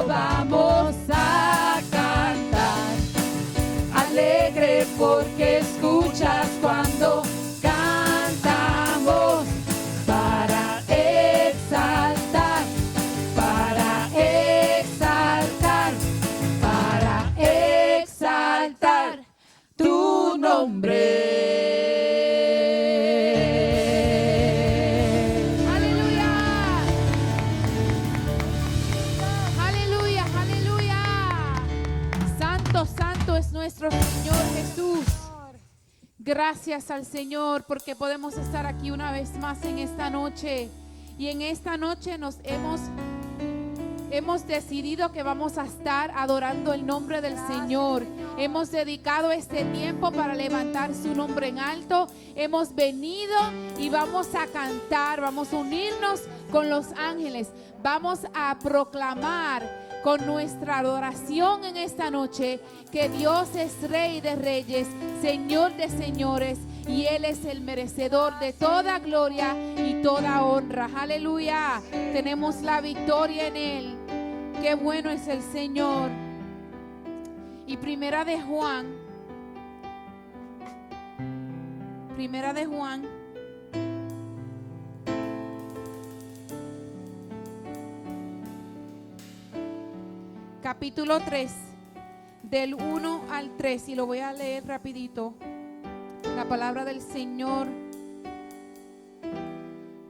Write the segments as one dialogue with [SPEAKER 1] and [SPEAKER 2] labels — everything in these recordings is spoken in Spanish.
[SPEAKER 1] vamos a cantar alegre porque escuchas cuando cantamos para exaltar, para exaltar, para exaltar tu nombre.
[SPEAKER 2] Nuestro Señor Jesús. Gracias al Señor porque podemos estar aquí una vez más en esta noche. Y en esta noche nos hemos decidido que vamos a estar adorando el nombre del Señor. Hemos dedicado este tiempo para levantar su nombre en alto. Hemos venido y vamos a cantar, vamos a unirnos con los ángeles. Vamos a proclamar con nuestra adoración en esta noche que Dios es Rey de reyes, Señor de señores, y Él es el merecedor de toda gloria y toda honra. Aleluya. Tenemos la victoria en Él. Qué bueno es el Señor. Y Primera de Juan capítulo 3, del 1 al 3, y lo voy a leer rapidito. La palabra del Señor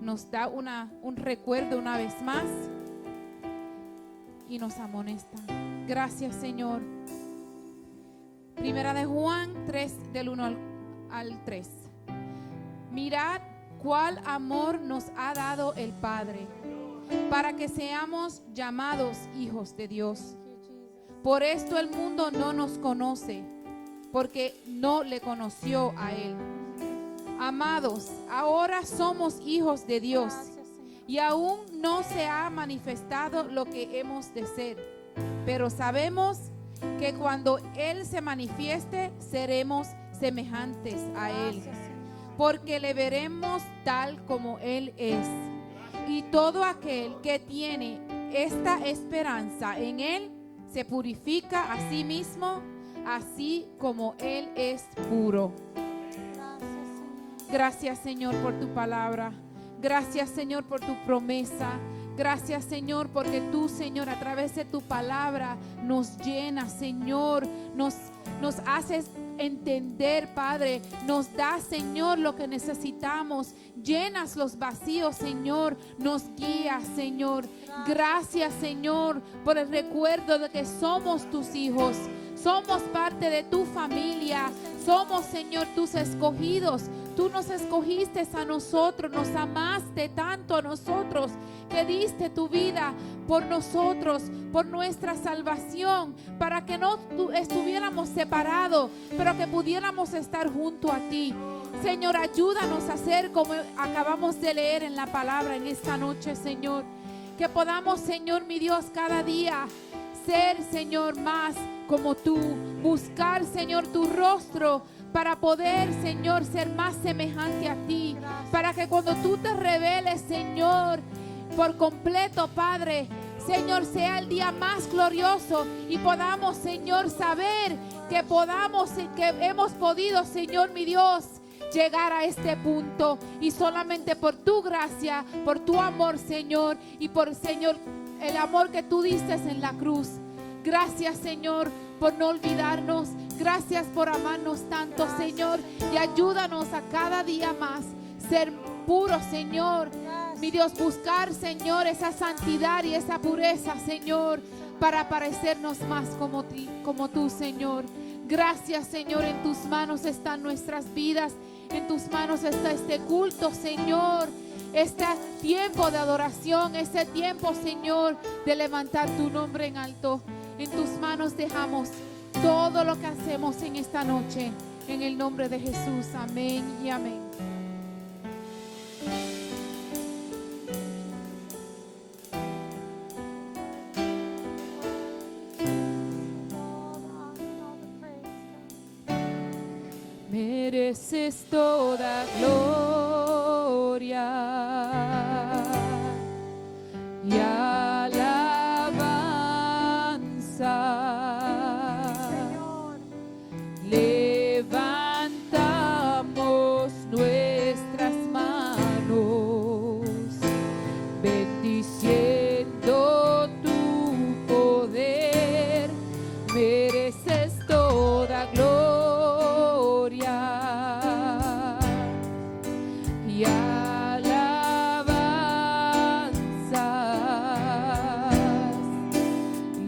[SPEAKER 2] nos da un recuerdo una vez más y nos amonesta. Gracias, Señor. Primera de Juan 3, del 1 al 3. Mirad cuál amor nos ha dado el Padre, para que seamos llamados hijos de Dios. Por esto el mundo no nos conoce, porque no le conoció a Él. Amados, ahora somos hijos de Dios, y aún no se ha manifestado lo que hemos de ser. Pero sabemos que cuando Él se manifieste, seremos semejantes a Él, porque le veremos tal como Él es. Y todo aquel que tiene esta esperanza en Él se purifica a sí mismo, así como Él es puro. Gracias, Señor, por tu palabra. Gracias, Señor, por tu promesa. Gracias, Señor, porque tú, Señor, a través de tu palabra nos llenas, Señor, nos haces entender, Padre, nos das, Señor, lo que necesitamos. Llenas los vacíos, Señor, nos guías, Señor. Gracias, Señor, por el recuerdo de que somos tus hijos. Somos parte de tu familia. Somos, Señor, tus escogidos. Tú nos escogiste a nosotros, nos amaste tanto a nosotros que diste tu vida por nosotros, por nuestra salvación, para que no estuviéramos separados, pero que pudiéramos estar junto a ti. Señor, ayúdanos a hacer como acabamos de leer en la palabra en esta noche, Señor. Que podamos, Señor, mi Dios, cada día ser, Señor, más como tú. Buscar, Señor, tu rostro para poder, Señor, ser más semejante a ti. Para que cuando tú te reveles, Señor, por completo, Padre, Señor, sea el día más glorioso y podamos, Señor, saber que hemos podido, Señor, mi Dios, llegar a este punto, y solamente por tu gracia, por tu amor, Señor, y por, Señor, el amor que tú diste en la cruz. Gracias, Señor, por no olvidarnos. Gracias por amarnos tanto, Señor, y ayúdanos a cada día más ser puros, Señor. Mi Dios, buscar, Señor, esa santidad y esa pureza, Señor, para parecernos más como tú, Señor. Gracias, Señor, en tus manos están nuestras vidas. En tus manos está este culto, Señor. Este tiempo de adoración, este tiempo, Señor, de levantar tu nombre en alto. En tus manos dejamos todo lo que hacemos en esta noche. En el nombre de Jesús. Amén y amén. Mereces toda gloria y alabanza. bendiciendo tu poder, mereces toda gloria y alabanzas.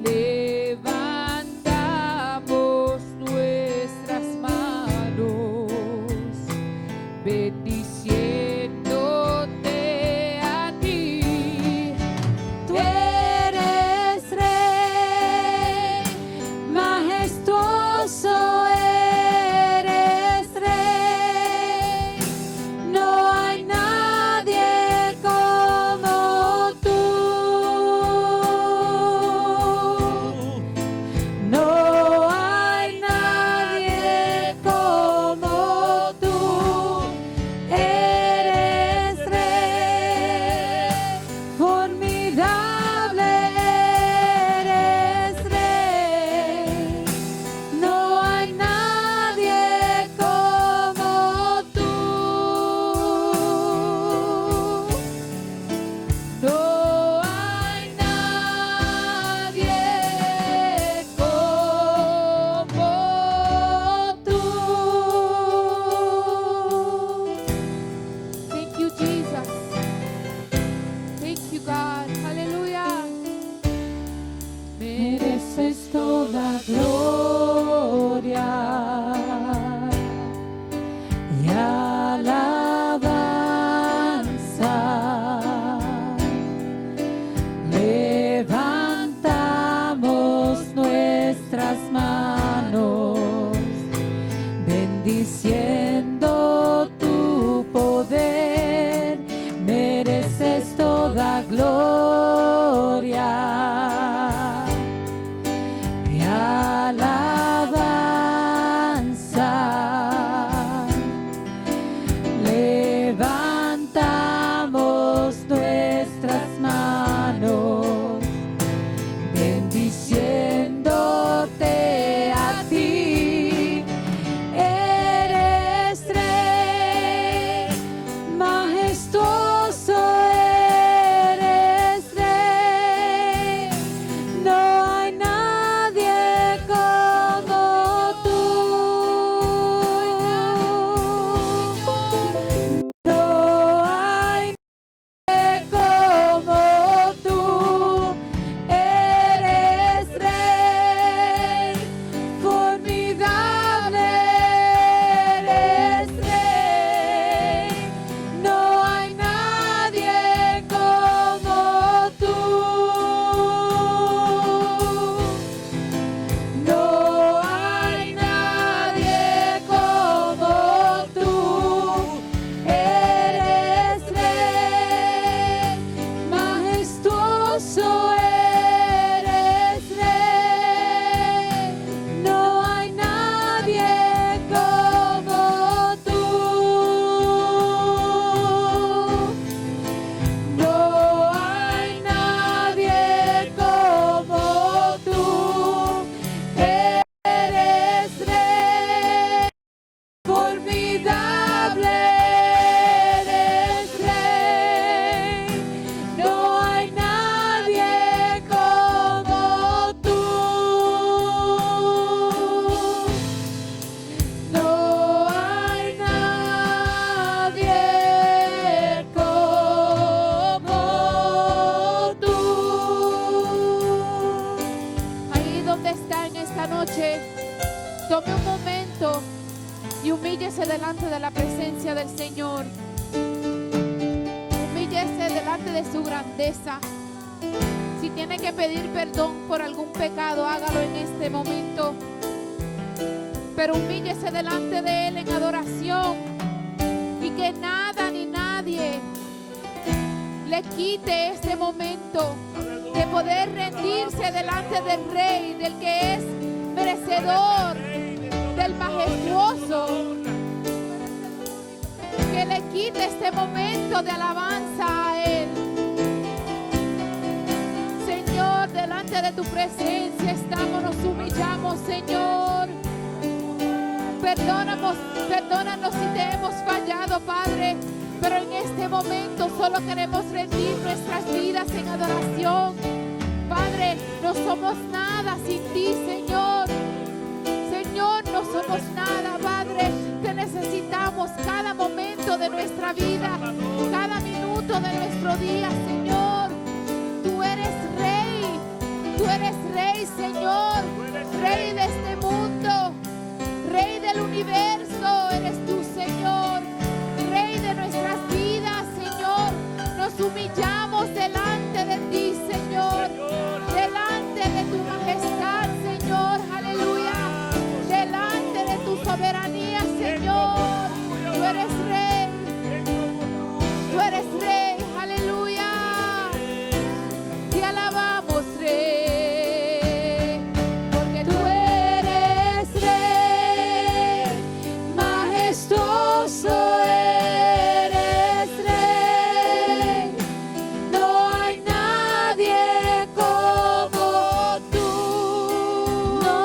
[SPEAKER 2] Levantamos nuestras manos, bendiciéndote a ti.
[SPEAKER 1] Tú eres rey, majestuoso eres rey. No hay nadie como tú. No hay nadie como tú. Eres rey, formidable eres rey. No hay nadie como tú. No hay nadie como tú.
[SPEAKER 2] Thank you, Jesus. Thank you, God. Hallelujah.
[SPEAKER 1] Mereces toda gloria y alabanza. Levantamos nuestras manos, bendiciendo tu poder. Mereces toda gloria y alabanza. Levantamos nuestras manos, bendiciéndote a ti. Eres rey, majestuoso eres rey. No hay nadie como tú. No hay nadie como tú. Eres rey, formidable eres rey. No hay nadie como tú. No hay nadie como tú. Eres rey, majestuoso eres rey. No hay nadie como tú. No hay nadie como tú. Eres rey, formidable eres rey. No hay nadie como tú. No hay nadie como tú.
[SPEAKER 2] Ahí donde está en esta noche, tome un momento y humíllese delante de la presencia del Señor. Humíllese delante de su grandeza. Si tiene que pedir perdón por algún pecado, hágalo en este momento. Pero humíllese delante de Él en adoración y que nada ni nadie le quite este momento de poder rendirse delante del Rey, del que es merecedor, del majestuoso. Que le quite este momento de alabanza a Él. Señor, delante de tu presencia estamos, nos humillamos, Señor. Perdónanos si te hemos fallado, Padre. Pero en este momento solo queremos rendir nuestras vidas en adoración. Padre, no somos nada sin ti, Señor. Señor, no somos nada, Padre. Te necesitamos cada momento de nuestra vida, cada minuto de nuestro día, Señor. Tú eres Rey, Señor. Rey de este mundo, Rey del universo, eres tú, Señor. Rey de nuestras vidas, Señor. Nos humillamos delante de ti, Señor. Delante de tu majestad, Señor. Aleluya. Delante de tu soberanía, Señor. Tú eres Rey. Tú eres Rey. Aleluya. Te alabamos, Rey. Porque tú eres Rey. Majestuoso eres Rey. No hay nadie como tú. No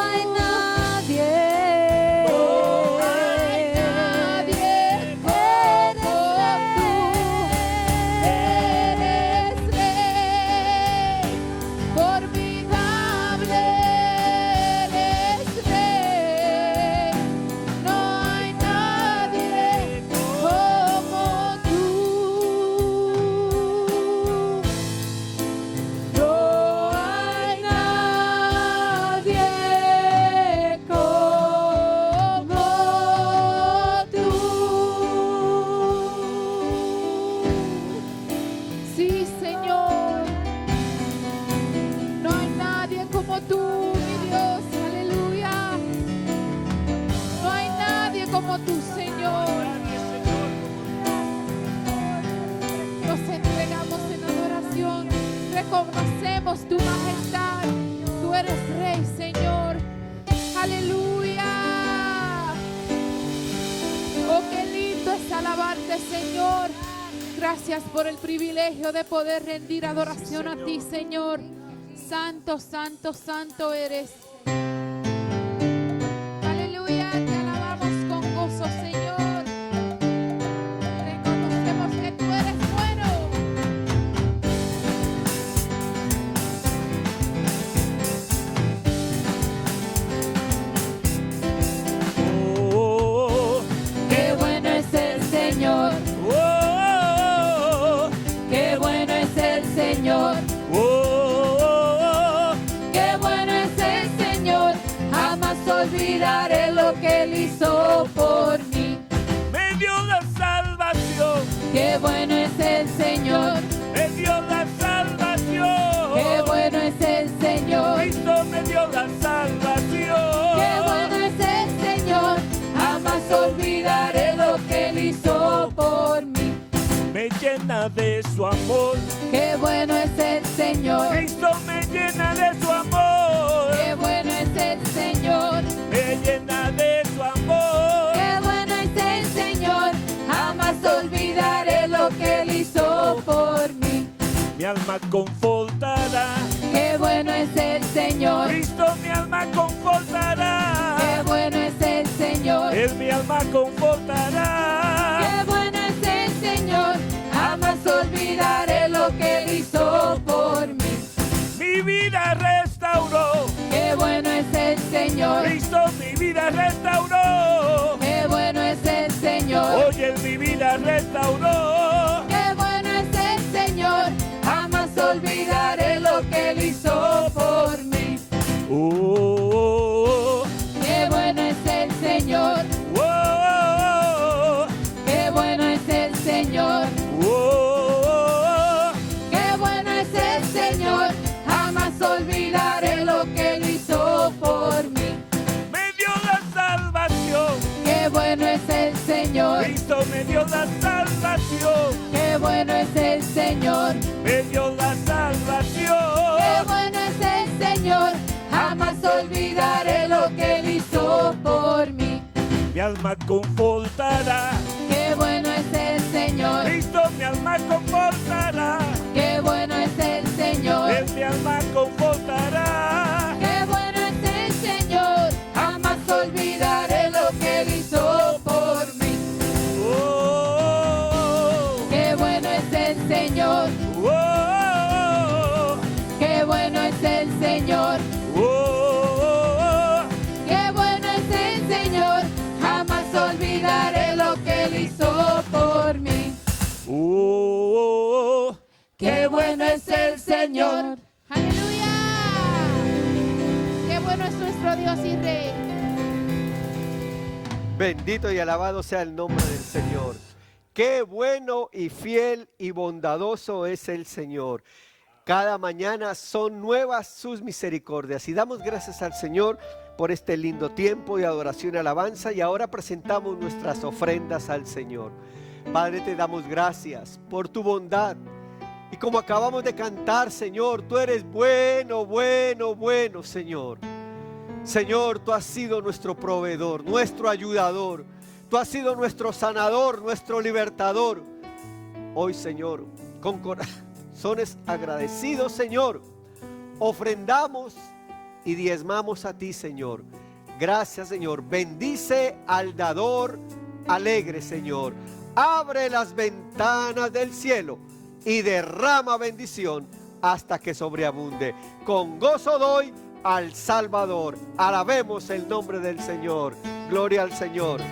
[SPEAKER 2] hay nadie. No hay nadie como tú. Eres Rey. Formidable eres Rey. No hay nadie como tú. No hay nadie como tú. Sí, Señor. No hay nadie como tú, mi Dios. Aleluya. No hay nadie como tú, Señor. Nos entregamos en adoración. Reconocemos tu majestad. Tú eres Rey, Señor. Aleluya. Oh, qué lindo es alabarte, Señor. Gracias por el privilegio de poder rendir adoración a ti, Señor. Santo, santo, santo eres. Aleluya, te alabamos con gozo, Señor. Reconocemos que tú eres bueno.
[SPEAKER 3] Oh,
[SPEAKER 1] Qué bueno es el Señor,
[SPEAKER 3] oh,
[SPEAKER 1] qué bueno es el Señor,
[SPEAKER 3] oh,
[SPEAKER 1] qué bueno es el Señor. Jamás olvidaré lo que Él hizo por mí.
[SPEAKER 3] me dio la salvación,
[SPEAKER 1] Qué bueno es el Señor,
[SPEAKER 3] me dio la salvación.
[SPEAKER 1] qué bueno es el Señor,
[SPEAKER 3] Cristo me dio la salvación.
[SPEAKER 1] qué bueno es el Señor. Jamás olvidaré lo que Él hizo por mí.
[SPEAKER 3] Me llena de su amor.
[SPEAKER 1] Qué bueno es el Señor,
[SPEAKER 3] Cristo me llena de su amor.
[SPEAKER 1] qué bueno es el Señor,
[SPEAKER 3] Me llena de su amor.
[SPEAKER 1] qué bueno es el Señor. Jamás olvidaré lo que Él hizo por mí.
[SPEAKER 3] Mi alma confortará.
[SPEAKER 1] Qué bueno es el Señor,
[SPEAKER 3] Cristo mi alma confortará.
[SPEAKER 1] qué bueno es el Señor,
[SPEAKER 3] Él mi alma confortará.
[SPEAKER 1] qué bueno es el Señor. Jamás olvidaré lo que Él hizo por mí.
[SPEAKER 3] Mi vida restauró.
[SPEAKER 1] Qué bueno es el Señor,
[SPEAKER 3] Cristo mi vida restauró.
[SPEAKER 1] qué bueno es el Señor,
[SPEAKER 3] Hoy Él mi vida restauró.
[SPEAKER 1] qué bueno es el Señor. Jamás olvidaré lo que Él hizo por mí.
[SPEAKER 3] Oh,
[SPEAKER 1] Qué bueno es el Señor,
[SPEAKER 3] oh,
[SPEAKER 1] qué bueno es el Señor,
[SPEAKER 3] oh,
[SPEAKER 1] qué bueno es el Señor. Jamás olvidaré lo que Él hizo por mí.
[SPEAKER 3] me dio la salvación.
[SPEAKER 1] Qué bueno es el Señor,
[SPEAKER 3] Cristo me dio la salvación.
[SPEAKER 1] qué bueno es el Señor,
[SPEAKER 3] Me dio la salvación.
[SPEAKER 1] qué bueno es el Señor. Jamás olvidaré lo que Él hizo por mí.
[SPEAKER 3] Mi alma confortará.
[SPEAKER 1] Qué bueno es el Señor,
[SPEAKER 3] Cristo mi alma confortará.
[SPEAKER 1] qué bueno es el Señor,
[SPEAKER 3] Él mi alma confortará.
[SPEAKER 1] qué bueno es el Señor. Jamás olvidaré lo que Él hizo por mí.
[SPEAKER 3] Oh,
[SPEAKER 1] qué bueno es el Señor.
[SPEAKER 2] Aleluya. Qué bueno es nuestro Dios y Rey.
[SPEAKER 4] Bendito y alabado sea el nombre del Señor. Qué bueno y fiel y bondadoso es el Señor. Cada mañana son nuevas sus misericordias. Y damos gracias al Señor por este lindo tiempo de adoración y alabanza. Y ahora presentamos nuestras ofrendas al Señor. Padre, te damos gracias por tu bondad. Y como acabamos de cantar, Señor, tú eres bueno, bueno, bueno, Señor. Señor, tú has sido nuestro proveedor, nuestro ayudador. Tú has sido nuestro sanador, nuestro libertador. Hoy, Señor, con corazones agradecidos, Señor, ofrendamos y diezmamos a ti, Señor. Gracias, Señor. Bendice al dador alegre, Señor. Abre las ventanas del cielo y derrama bendición hasta que sobreabunde. Con gozo doy al Salvador. Alabemos el nombre del Señor. Gloria al Señor.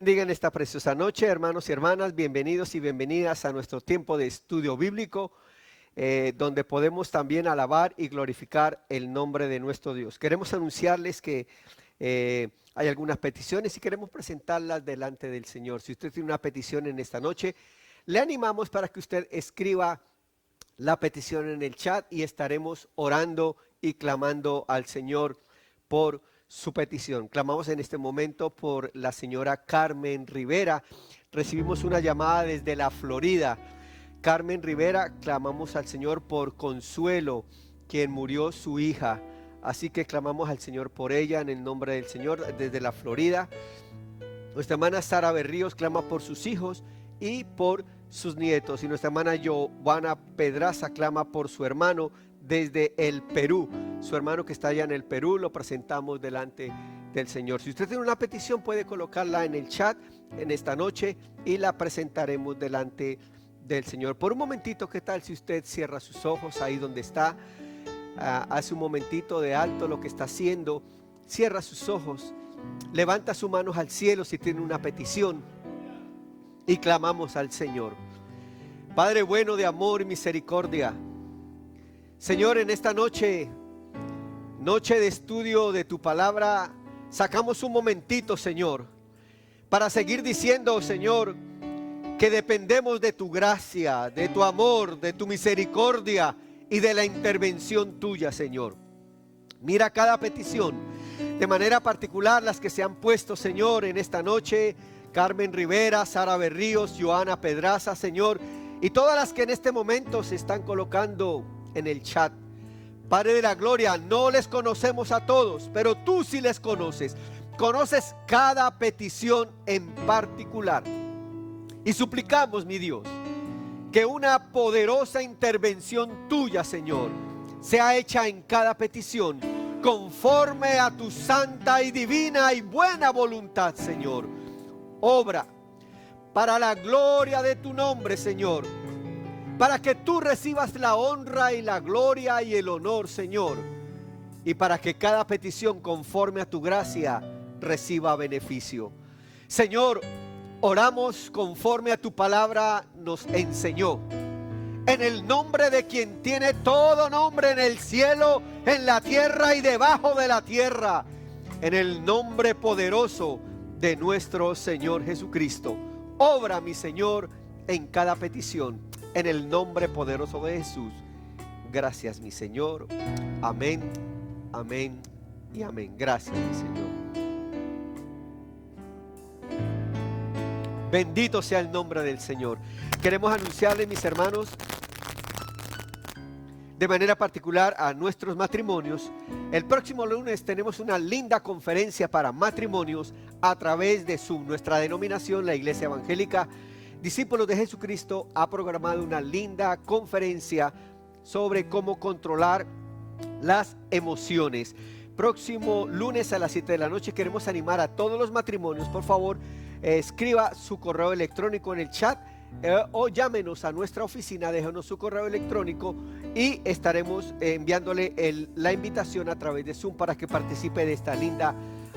[SPEAKER 4] Digan esta preciosa noche, hermanos y hermanas, bienvenidos y bienvenidas a nuestro tiempo de estudio bíblico, donde podemos también alabar y glorificar el nombre de nuestro Dios. Queremos anunciarles que hay algunas peticiones y queremos presentarlas delante del Señor. Si usted tiene una petición en esta noche, le animamos para que usted escriba la petición en el chat y estaremos orando y clamando al Señor por su petición. Clamamos en este momento por la señora Carmen Rivera. Recibimos una llamada desde la Florida. Carmen Rivera, clamamos al Señor por Consuelo, quien murió su hija. Así que clamamos al Señor por ella en el nombre del Señor desde la Florida. Nuestra hermana Sara Berríos clama por sus hijos y por sus nietos. Y nuestra hermana Giovanna Pedraza clama por su hermano desde el Perú. Su hermano que está allá en el Perú, lo presentamos delante del Señor. Si usted tiene una petición, puede colocarla en el chat en esta noche y la presentaremos delante del Señor. Por un momentito, ¿qué tal si usted cierra sus ojos ahí donde está? Hace un momentito de alto lo que está haciendo. Cierra sus ojos, levanta sus manos al cielo si tiene una petición y clamamos al Señor. Padre bueno de amor y misericordia, Señor, en esta noche de estudio de tu palabra, sacamos un momentito, Señor, para seguir diciendo, Señor, que dependemos de tu gracia, de tu amor, de tu misericordia y de la intervención tuya, Señor. Mira cada petición, de manera particular las que se han puesto, Señor, en esta noche. Carmen Rivera, Sara Berríos, Joana Pedraza, Señor, y todas las que en este momento se están colocando en el chat. Padre de la gloria, no les conocemos a todos, pero tú sí les conoces. Conoces cada petición en particular. Y suplicamos, mi Dios, que una poderosa intervención tuya, Señor, sea hecha en cada petición, conforme a tu santa y divina y buena voluntad, Señor. Obra para la gloria de tu nombre, Señor, para que tú recibas la honra y la gloria y el honor, Señor, y para que cada petición conforme a tu gracia reciba beneficio. Señor, oramos conforme a tu palabra nos enseñó, en el nombre de quien tiene todo nombre en el cielo, en la tierra y debajo de la tierra, en el nombre poderoso de nuestro Señor Jesucristo. Obra, mi Señor, en cada petición, en el nombre poderoso de Jesús. Gracias, mi Señor. Amén, amén y amén. Gracias, mi Señor. Bendito sea el nombre del Señor. Queremos anunciarles, mis hermanos, de manera particular a nuestros matrimonios. El próximo lunes tenemos una linda conferencia para matrimonios a través de Zoom. Nuestra denominación, la Iglesia Evangélica Discípulos de Jesucristo, ha programado una linda conferencia sobre cómo controlar las emociones. Próximo lunes a las 7 de la noche queremos animar a todos los matrimonios. Por favor, escriba su correo electrónico en el chat o llámenos a nuestra oficina, déjenos su correo electrónico y estaremos enviándole la invitación a través de Zoom para que participe de esta linda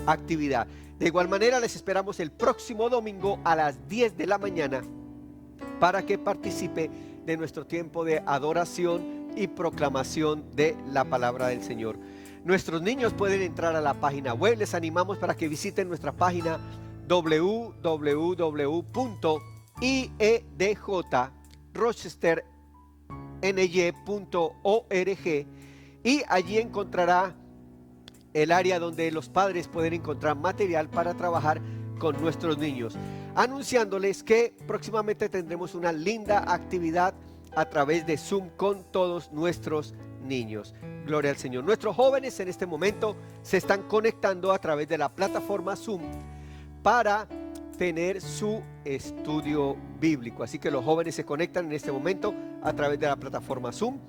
[SPEAKER 4] actividad. De igual manera, les esperamos el próximo domingo a las 10 de la mañana para que participe de nuestro tiempo de adoración y proclamación de la palabra del Señor. Nuestros niños pueden entrar a la página web. Les animamos para que visiten nuestra página www.iedjrochesterny.org y allí encontrará el área donde los padres pueden encontrar material para trabajar con nuestros niños. Anunciándoles que próximamente tendremos una linda actividad a través de Zoom con todos nuestros niños. Gloria al Señor. Nuestros jóvenes en este momento se están conectando a través de la plataforma Zoom para tener su estudio bíblico. Así que los jóvenes se conectan en este momento a través de la plataforma Zoom.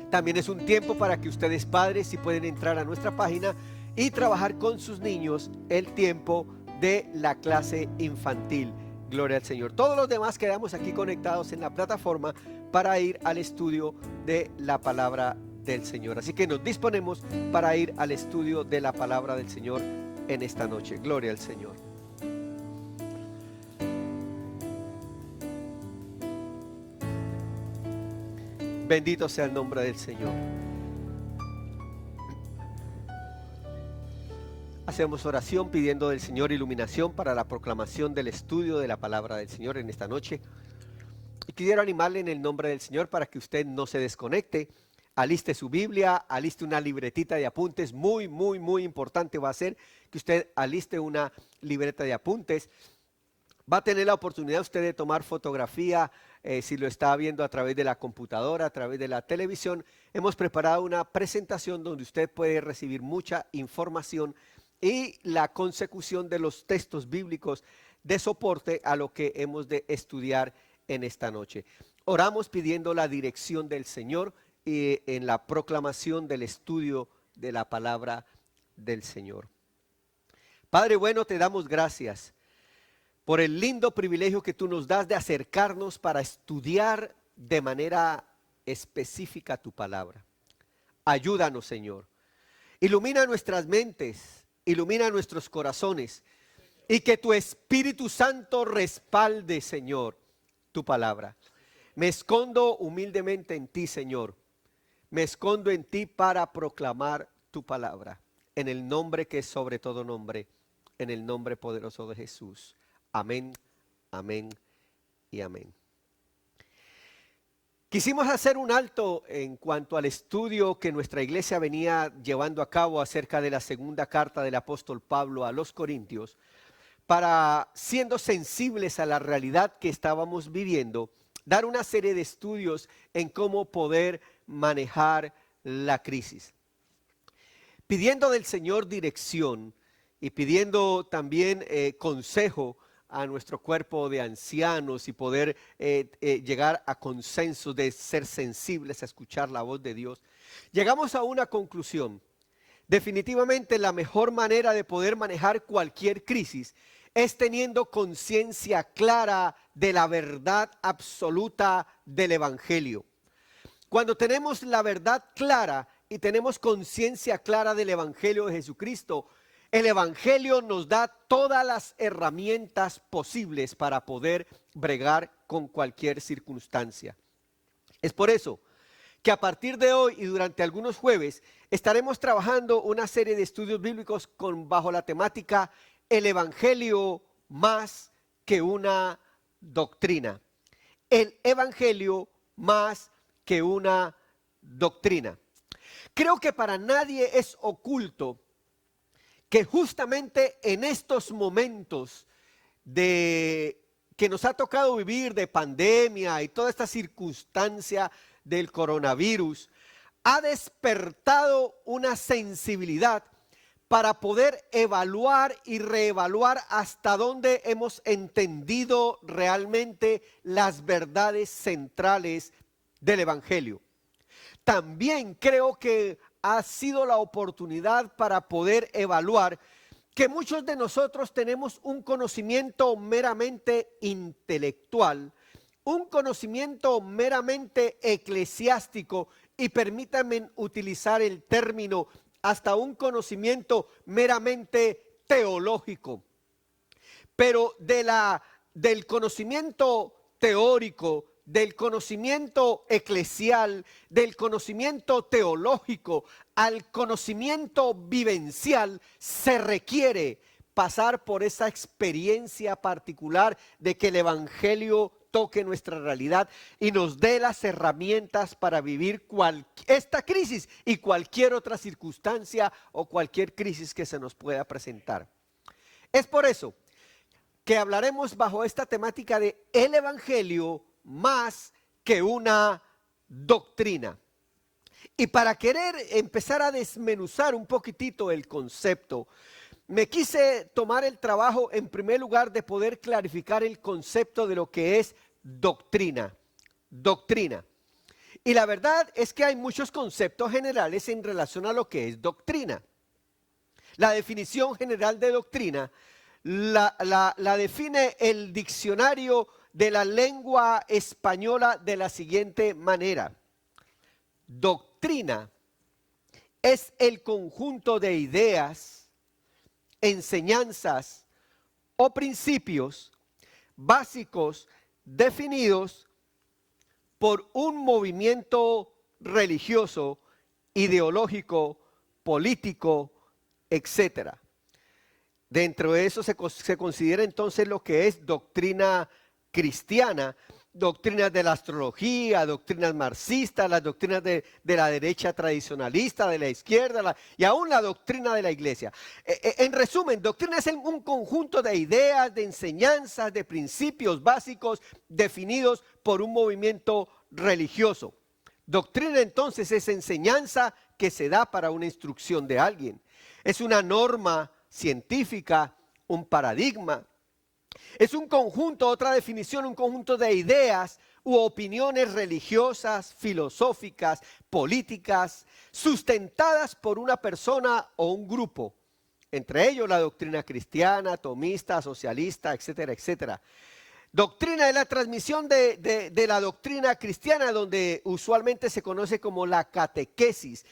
[SPEAKER 4] También es un tiempo para que ustedes padres si pueden entrar a nuestra página y trabajar con sus niños el tiempo de la clase infantil. Gloria al Señor. Todos los demás quedamos aquí conectados en la plataforma para ir al estudio de la palabra del Señor. Así que nos disponemos para ir al estudio de la palabra del Señor en esta noche. Gloria al Señor. Bendito sea el nombre del Señor. Hacemos oración pidiendo del Señor iluminación para la proclamación del estudio de la palabra del Señor en esta noche. Y quiero animarle en el nombre del Señor para que usted no se desconecte. Aliste su Biblia, aliste una libretita de apuntes. Muy importante va a ser que usted aliste una libreta de apuntes. Va a tener la oportunidad usted de tomar fotografía si lo está viendo a través de la computadora, a través de la televisión. Hemos preparado una presentación donde usted puede recibir mucha información y la consecución de los textos bíblicos de soporte a lo que hemos de estudiar en esta noche. Oramos pidiendo la dirección del Señor en la proclamación del estudio de la palabra del Señor. Padre bueno, te damos gracias por el lindo privilegio que tú nos das de acercarnos para estudiar de manera específica tu palabra. Ayúdanos, Señor. Ilumina nuestras mentes, ilumina nuestros corazones y que tu Espíritu Santo respalde, Señor, tu palabra. Me escondo humildemente en ti, Señor. Me escondo en ti para proclamar tu palabra. En el nombre que es sobre todo nombre, en el nombre poderoso de Jesús. Amén, amén y amén. Quisimos hacer un alto en cuanto al estudio que nuestra iglesia venía llevando a cabo acerca de la segunda carta del apóstol Pablo a los Corintios, para, siendo sensibles a la realidad que estábamos viviendo, dar una serie de estudios en cómo poder manejar la crisis. Pidiendo del Señor dirección y pidiendo también consejo a nuestro cuerpo de ancianos y poder llegar a consensos de ser sensibles a escuchar la voz de Dios, llegamos a una conclusión. Definitivamente la mejor manera de poder manejar cualquier crisis es teniendo conciencia clara de la verdad absoluta del Evangelio. Cuando tenemos la verdad clara y tenemos conciencia clara del Evangelio de Jesucristo, el Evangelio nos da todas las herramientas posibles para poder bregar con cualquier circunstancia. Es por eso que a partir de hoy y durante algunos jueves estaremos trabajando una serie de estudios bíblicos bajo la temática El Evangelio más que una doctrina. El Evangelio más que una doctrina. Creo que para nadie es oculto que justamente en estos momentos que nos ha tocado vivir de pandemia y toda esta circunstancia del coronavirus, ha despertado una sensibilidad para poder evaluar y reevaluar hasta dónde hemos entendido realmente las verdades centrales del Evangelio. También creo que ha sido la oportunidad para poder evaluar que muchos de nosotros tenemos un conocimiento meramente intelectual, un conocimiento meramente eclesiástico y permítanme utilizar el término hasta un conocimiento meramente teológico. Pero del conocimiento teórico, del conocimiento eclesial, del conocimiento teológico al conocimiento vivencial, se requiere pasar por esa experiencia particular de que el Evangelio toque nuestra realidad y nos dé las herramientas para vivir esta crisis y cualquier otra circunstancia o cualquier crisis que se nos pueda presentar. Es por eso que hablaremos bajo esta temática de el Evangelio más que una doctrina. Y para querer empezar a desmenuzar un poquitito el concepto, me quise tomar el trabajo en primer lugar de poder clarificar el concepto de lo que es doctrina. Doctrina. Y la verdad es que hay muchos conceptos generales en relación a lo que es doctrina. La definición general de doctrina la define el diccionario de la lengua española de la siguiente manera. Doctrina es el conjunto de ideas, enseñanzas o principios básicos definidos por un movimiento religioso, ideológico, político, etc. Dentro de eso se considera entonces lo que es doctrina cristiana, doctrinas de la astrología, doctrinas marxistas, las doctrinas de la derecha tradicionalista, de la izquierda y aún la doctrina de la iglesia. En resumen, doctrina es un conjunto de ideas, de enseñanzas, de principios básicos definidos por un movimiento religioso. Doctrina entonces es enseñanza que se da para una instrucción de alguien. Es una norma científica, un paradigma. Es un conjunto, otra definición, un conjunto de ideas u opiniones religiosas, filosóficas, políticas, sustentadas por una persona o un grupo. Entre ellos la doctrina cristiana, tomista, socialista, etcétera, etcétera. Doctrina es la transmisión de la doctrina cristiana, donde usualmente se conoce como la catequesis.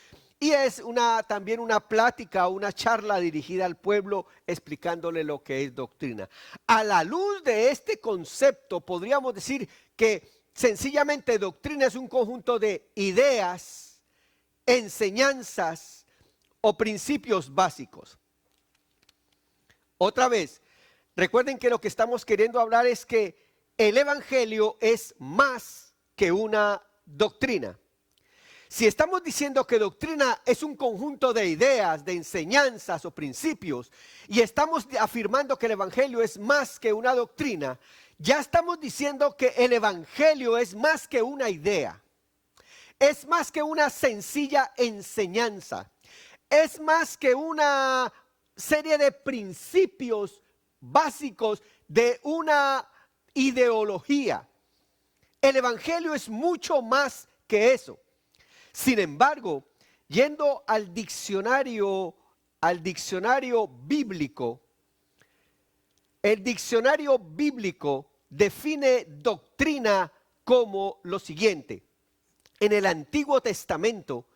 [SPEAKER 4] Y es también una plática, una charla dirigida al pueblo explicándole lo que es doctrina. A la luz de este concepto podríamos decir que sencillamente doctrina es un conjunto de ideas, enseñanzas o principios básicos. Otra vez, recuerden que lo que estamos queriendo hablar es que el Evangelio es más que una doctrina. Si estamos diciendo que doctrina es un conjunto de ideas, de enseñanzas o principios, y estamos afirmando que el Evangelio es más que una doctrina, ya estamos diciendo que el Evangelio es más que una idea, es más que una sencilla enseñanza, es más que una serie de principios básicos de una ideología. El Evangelio es mucho más que eso. Sin embargo, yendo al diccionario bíblico, el diccionario bíblico define doctrina como lo siguiente. En el Antiguo Testamento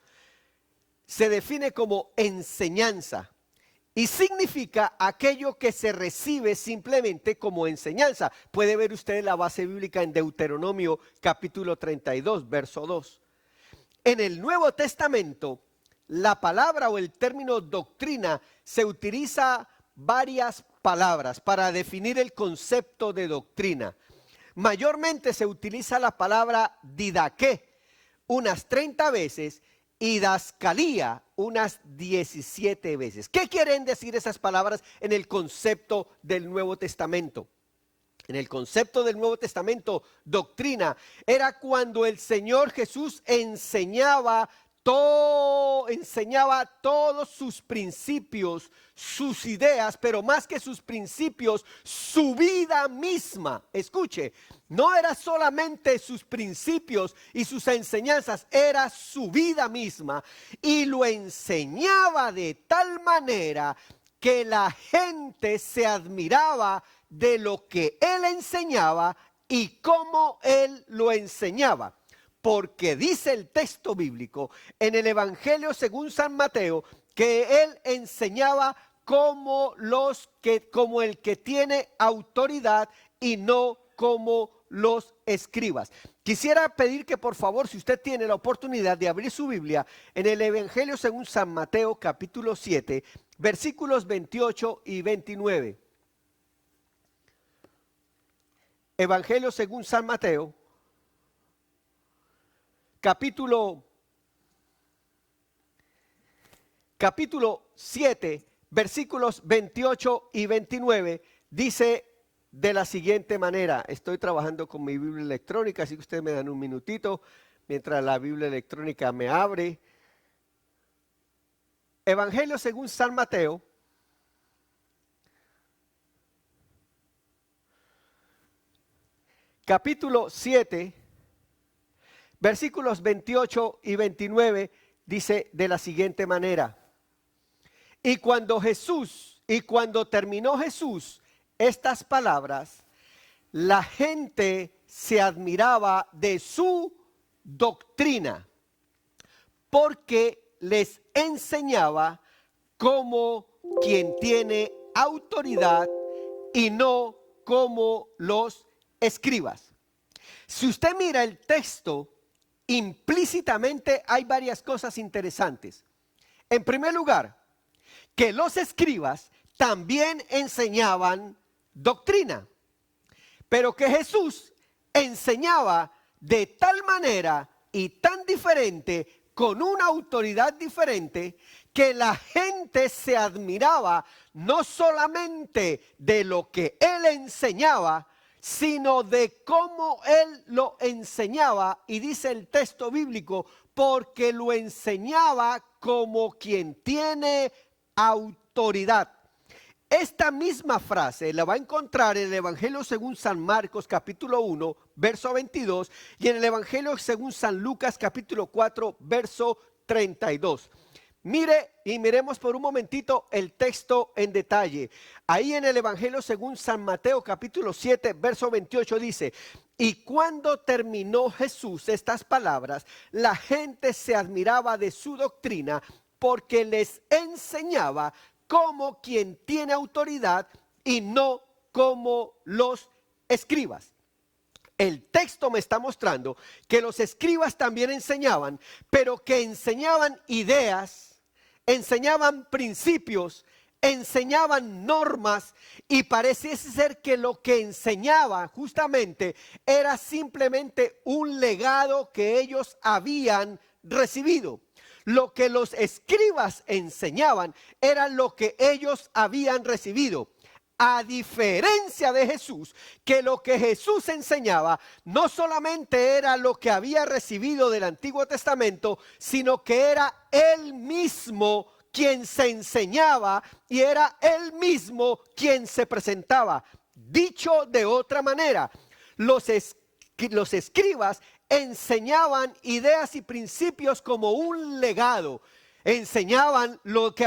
[SPEAKER 4] se define como enseñanza y significa aquello que se recibe simplemente como enseñanza. Puede ver usted la base bíblica en Deuteronomio capítulo 32, verso 2. En el Nuevo Testamento, la palabra o el término doctrina se utiliza varias palabras para definir el concepto de doctrina. Mayormente se utiliza la palabra didaqué unas 30 veces y didascalía unas 17 veces. ¿Qué quieren decir esas palabras en el concepto del Nuevo Testamento? En el concepto del Nuevo Testamento, doctrina era cuando el Señor Jesús enseñaba todos sus principios, sus ideas, pero más que sus principios, su vida misma. Escuche, no era solamente sus principios y sus enseñanzas, era su vida misma. Y lo enseñaba de tal manera que la gente se admiraba de lo que él enseñaba y cómo él lo enseñaba. Porque dice el texto bíblico en el Evangelio según San Mateo que él enseñaba como el que tiene autoridad y no como los escribas. Quisiera pedir que por favor, si usted tiene la oportunidad de abrir su Biblia en el Evangelio según San Mateo capítulo 7, versículos 28 y 29. Evangelio según San Mateo capítulo 7, versículos 28 y 29, dice de la siguiente manera. Estoy trabajando con mi Biblia electrónica, así que ustedes me dan un minutito mientras la Biblia electrónica me abre. Evangelio según San Mateo, capítulo 7, versículos 28 y 29, dice de la siguiente manera. Y cuando terminó Jesús estas palabras, la gente se admiraba de su doctrina, porque les enseñaba como quien tiene autoridad y no como los escribas. Si usted mira el texto, implícitamente hay varias cosas interesantes. En primer lugar, que los escribas también enseñaban doctrina, pero que Jesús enseñaba de tal manera y tan diferente, con una autoridad diferente, que la gente se admiraba no solamente de lo que él enseñaba, sino de cómo él lo enseñaba. Y dice el texto bíblico, porque lo enseñaba como quien tiene autoridad. Esta misma frase la va a encontrar en el Evangelio según San Marcos capítulo 1, verso 22, y en el Evangelio según San Lucas capítulo 4, verso 32. Mire y miremos por un momentito el texto en detalle. Ahí en el Evangelio según San Mateo capítulo 7, verso 28 dice: y cuando terminó Jesús estas palabras, la gente se admiraba de su doctrina, porque les enseñaba como quien tiene autoridad y no como los escribas. El texto me está mostrando que los escribas también enseñaban, pero que enseñaban ideas, enseñaban principios, enseñaban normas, y pareciese ser que lo que enseñaba justamente era simplemente un legado que ellos habían recibido. Lo que los escribas enseñaban era lo que ellos habían recibido. A diferencia de Jesús, que lo que Jesús enseñaba no solamente era lo que había recibido del Antiguo Testamento, sino que era él mismo quien se enseñaba y era él mismo quien se presentaba. Dicho de otra manera, los escribas enseñaban ideas y principios como un legado. Enseñaban lo que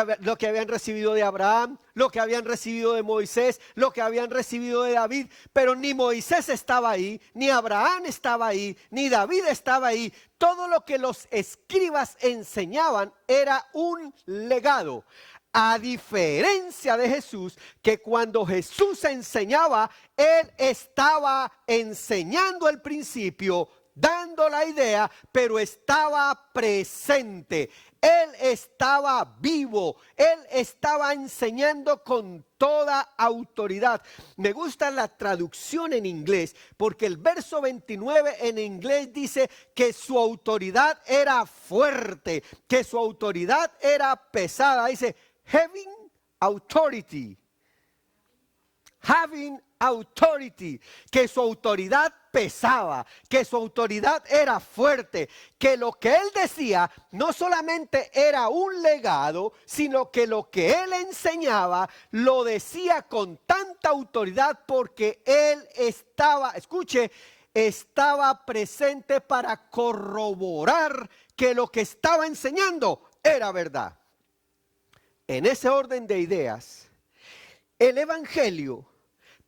[SPEAKER 4] habían recibido de Abraham, lo que habían recibido de Moisés, lo que habían recibido de David, pero ni Moisés estaba ahí, ni Abraham estaba ahí, ni David estaba ahí. Todo lo que los escribas enseñaban era un legado. A diferencia de Jesús, que cuando Jesús enseñaba, él estaba enseñando el principio, dando la idea, pero estaba presente. Él estaba vivo, Él estaba enseñando con toda autoridad. Me gusta la traducción en inglés, porque el verso 29 en inglés dice que su autoridad era fuerte, que su autoridad era pesada. Dice, having authority. Having authority, que su autoridad pesaba, que su autoridad era fuerte, que lo que él decía no solamente era un legado, sino que lo que él enseñaba lo decía con tanta autoridad porque él estaba, escuche, estaba presente para corroborar que lo que estaba enseñando era verdad. En ese orden de ideas, el evangelio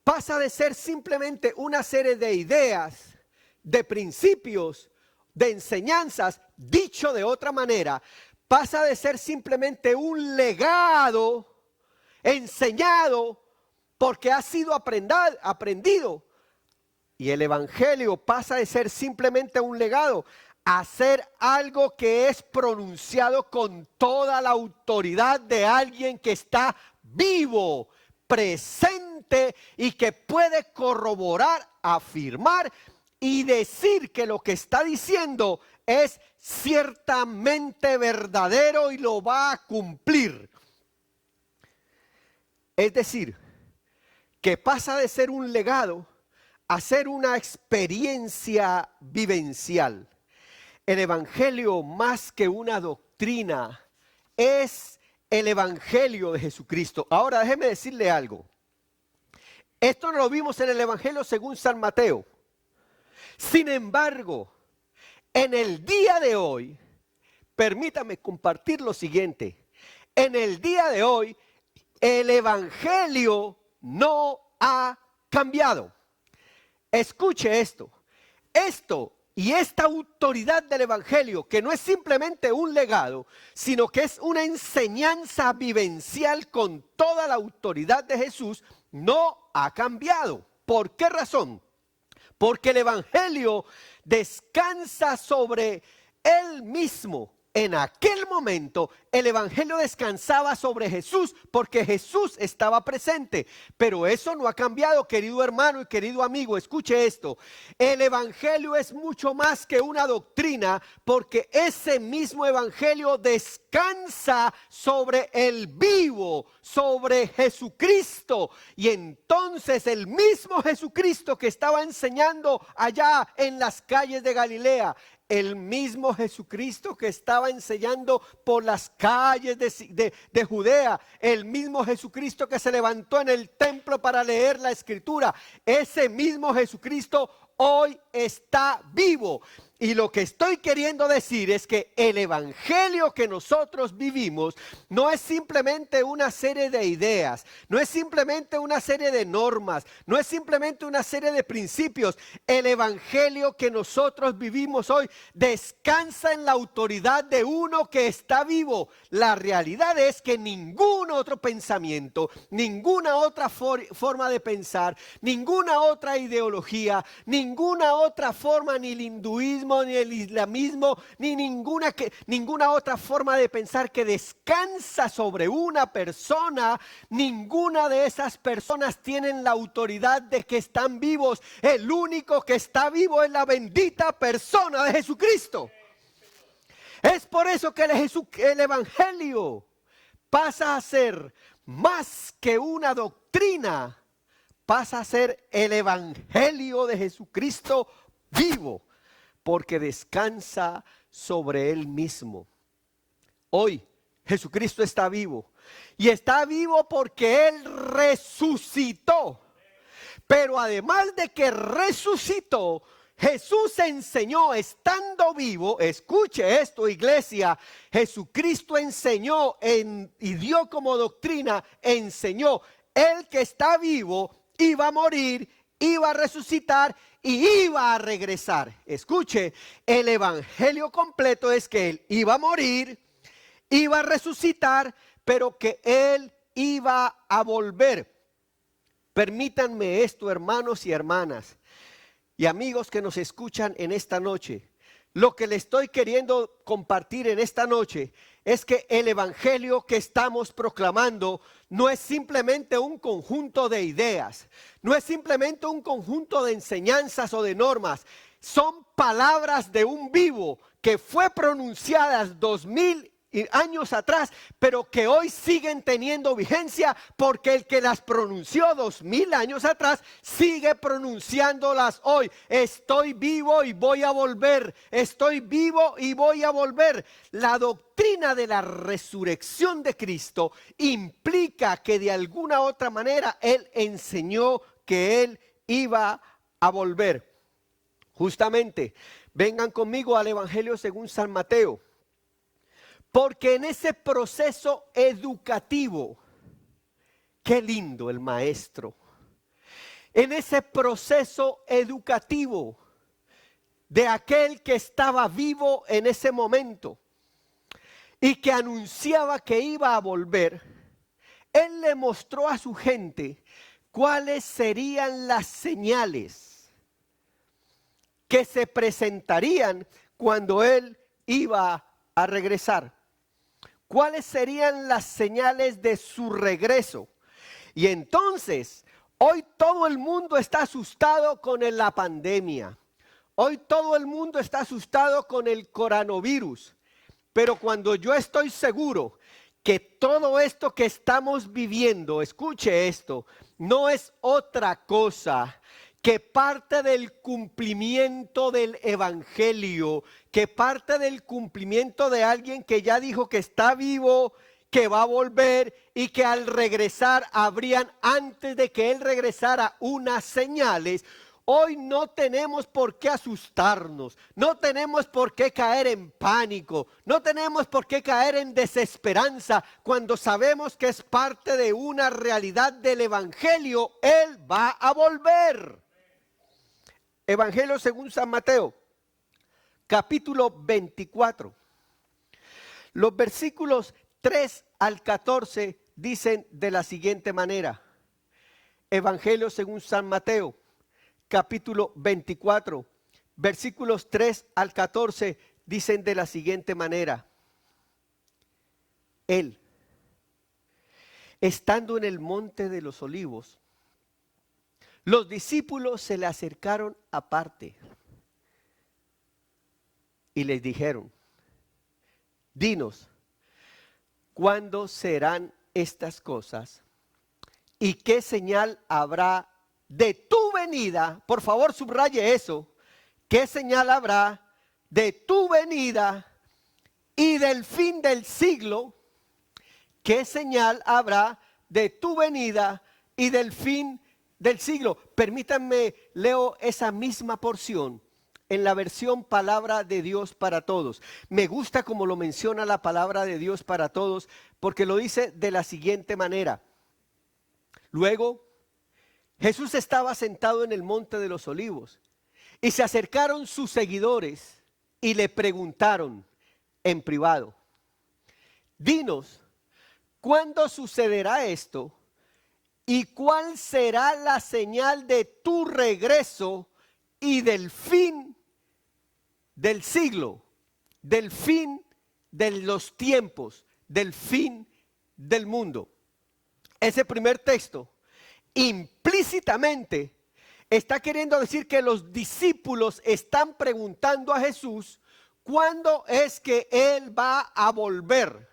[SPEAKER 4] pasa de ser simplemente una serie de ideas, de principios, de enseñanzas, dicho de otra manera, pasa de ser simplemente un legado enseñado porque ha sido aprendido. Y el evangelio pasa de ser simplemente un legado a ser algo que es pronunciado con toda la autoridad de alguien que está vivo, presente y que puede corroborar, afirmar y decir que lo que está diciendo es ciertamente verdadero y lo va a cumplir. Es decir, que pasa de ser un legado a ser una experiencia vivencial. El evangelio, más que una doctrina, es el evangelio de Jesucristo. Ahora déjeme decirle algo. Esto lo vimos en el evangelio según San Mateo. Sin embargo, en el día de hoy, permítame compartir lo siguiente. En el día de hoy, el evangelio no ha cambiado. Escuche esto. Y esta autoridad del evangelio, que no es simplemente un legado, sino que es una enseñanza vivencial con toda la autoridad de Jesús, no ha cambiado. ¿Por qué razón? Porque el evangelio descansa sobre él mismo. En aquel momento el evangelio descansaba sobre Jesús porque Jesús estaba presente. Pero eso no ha cambiado, querido hermano y querido amigo. Escuche esto. El evangelio es mucho más que una doctrina porque ese mismo evangelio descansa sobre el vivo, sobre Jesucristo. Y entonces el mismo Jesucristo que estaba enseñando allá en las calles de Galilea, el mismo Jesucristo que estaba enseñando por las calles de Judea, el mismo Jesucristo que se levantó en el templo para leer la escritura, ese mismo Jesucristo hoy está vivo. Y lo que estoy queriendo decir es que el evangelio que nosotros vivimos no es simplemente una serie de ideas, no es simplemente una serie de normas, no es simplemente una serie de principios. El evangelio que nosotros vivimos hoy descansa en la autoridad de uno que está vivo. La realidad es que ningún otro pensamiento, ninguna otra forma de pensar, ninguna otra ideología, ninguna otra forma, ni el hinduismo, ni el islamismo, ni ninguna otra forma de pensar que descansa sobre una persona, ninguna de esas personas tienen la autoridad de que están vivos. El único que está vivo es la bendita persona de Jesucristo. Es por eso que el evangelio pasa a ser más que una doctrina, pasa a ser el evangelio de Jesucristo vivo, porque descansa sobre él mismo. Hoy Jesucristo está vivo y está vivo porque él resucitó. Pero además de que resucitó, Jesús enseñó estando vivo. Escuche esto, iglesia. Jesucristo enseñó y dio como doctrina, enseñó, el que está vivo iba a morir, iba a resucitar y iba a regresar. Escuche, el evangelio completo es que él iba a morir, iba a resucitar, pero que él iba a volver. Permítanme esto, hermanos y hermanas, y amigos que nos escuchan en esta noche. Lo que le estoy queriendo compartir en esta noche es que el evangelio que estamos proclamando no es simplemente un conjunto de ideas, no es simplemente un conjunto de enseñanzas o de normas. Son palabras de un vivo que fue pronunciadas 2000 años atrás, pero que hoy siguen teniendo vigencia porque el que las pronunció 2000 años atrás sigue pronunciándolas hoy. Estoy vivo y voy a volver. Estoy vivo y voy a volver. La doctrina de la resurrección de Cristo implica que de alguna otra manera Él enseñó que Él iba a volver. Justamente, vengan conmigo al Evangelio según San Mateo. Porque en ese proceso educativo, qué lindo el maestro, en ese proceso educativo de aquel que estaba vivo en ese momento y que anunciaba que iba a volver, él le mostró a su gente cuáles serían las señales que se presentarían cuando él iba a regresar. ¿Cuáles serían las señales de su regreso? Y entonces, hoy todo el mundo está asustado con la pandemia. Hoy todo el mundo está asustado con el coronavirus. Pero cuando yo estoy seguro que todo esto que estamos viviendo, escuche esto, no es otra cosa que parte del cumplimiento del evangelio, que parte del cumplimiento de alguien que ya dijo que está vivo, que va a volver y que al regresar habrían, antes de que él regresara, unas señales. Hoy no tenemos por qué asustarnos, no tenemos por qué caer en pánico, no tenemos por qué caer en desesperanza cuando sabemos que es parte de una realidad del evangelio. Él va a volver. Evangelio según San Mateo, capítulo 24. Los versículos 3 al 14 dicen de la siguiente manera. Evangelio según San Mateo, capítulo 24, versículos 3 al 14 dicen de la siguiente manera. Él, estando en el monte de los olivos, los discípulos se le acercaron aparte y les dijeron: dinos, ¿cuándo serán estas cosas? ¿Y qué señal habrá de tu venida? Por favor, subraye eso. ¿Qué señal habrá de tu venida y del fin del siglo? ¿Qué señal habrá de tu venida y del fin del siglo? Permítanme, leo esa misma porción en la versión Palabra de Dios para Todos. Me gusta como lo menciona la Palabra de Dios para Todos, porque lo dice de la siguiente manera. Luego, Jesús estaba sentado en el monte de los olivos y se acercaron sus seguidores y le preguntaron en privado: dinos, ¿cuándo sucederá esto? ¿Y cuál será la señal de tu regreso y del fin del siglo, del fin de los tiempos, del fin del mundo? Ese primer texto implícitamente está queriendo decir que los discípulos están preguntando a Jesús cuándo es que Él va a volver.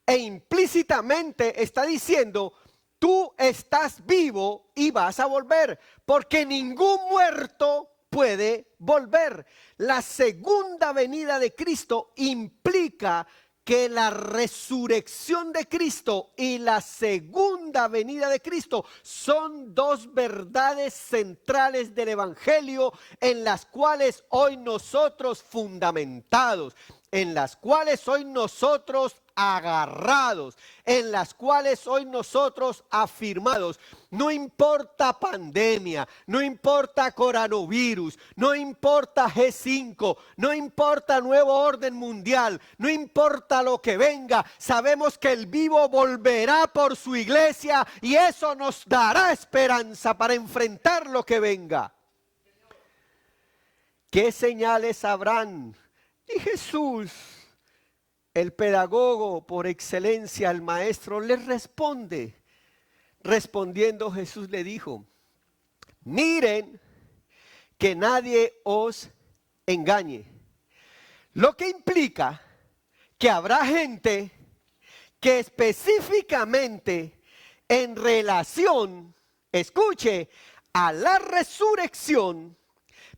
[SPEAKER 4] E implícitamente está diciendo: tú estás vivo y vas a volver, porque ningún muerto puede volver. La segunda venida de Cristo implica que la resurrección de Cristo y la segunda venida de Cristo son dos verdades centrales del evangelio en las cuales hoy nosotros fundamentados, en las cuales hoy nosotros agarrados, en las cuales hoy nosotros afirmados. No importa pandemia, no importa coronavirus, no importa G5, no importa nuevo orden mundial, no importa lo que venga, sabemos que el vivo volverá por su iglesia y eso nos dará esperanza para enfrentar lo que venga. ¿Qué señales habrán? Y Jesús el pedagogo por excelencia, el maestro, les responde. Respondiendo Jesús le dijo, miren que nadie os engañe. Lo que implica que habrá gente que específicamente en relación, escuche, a la resurrección,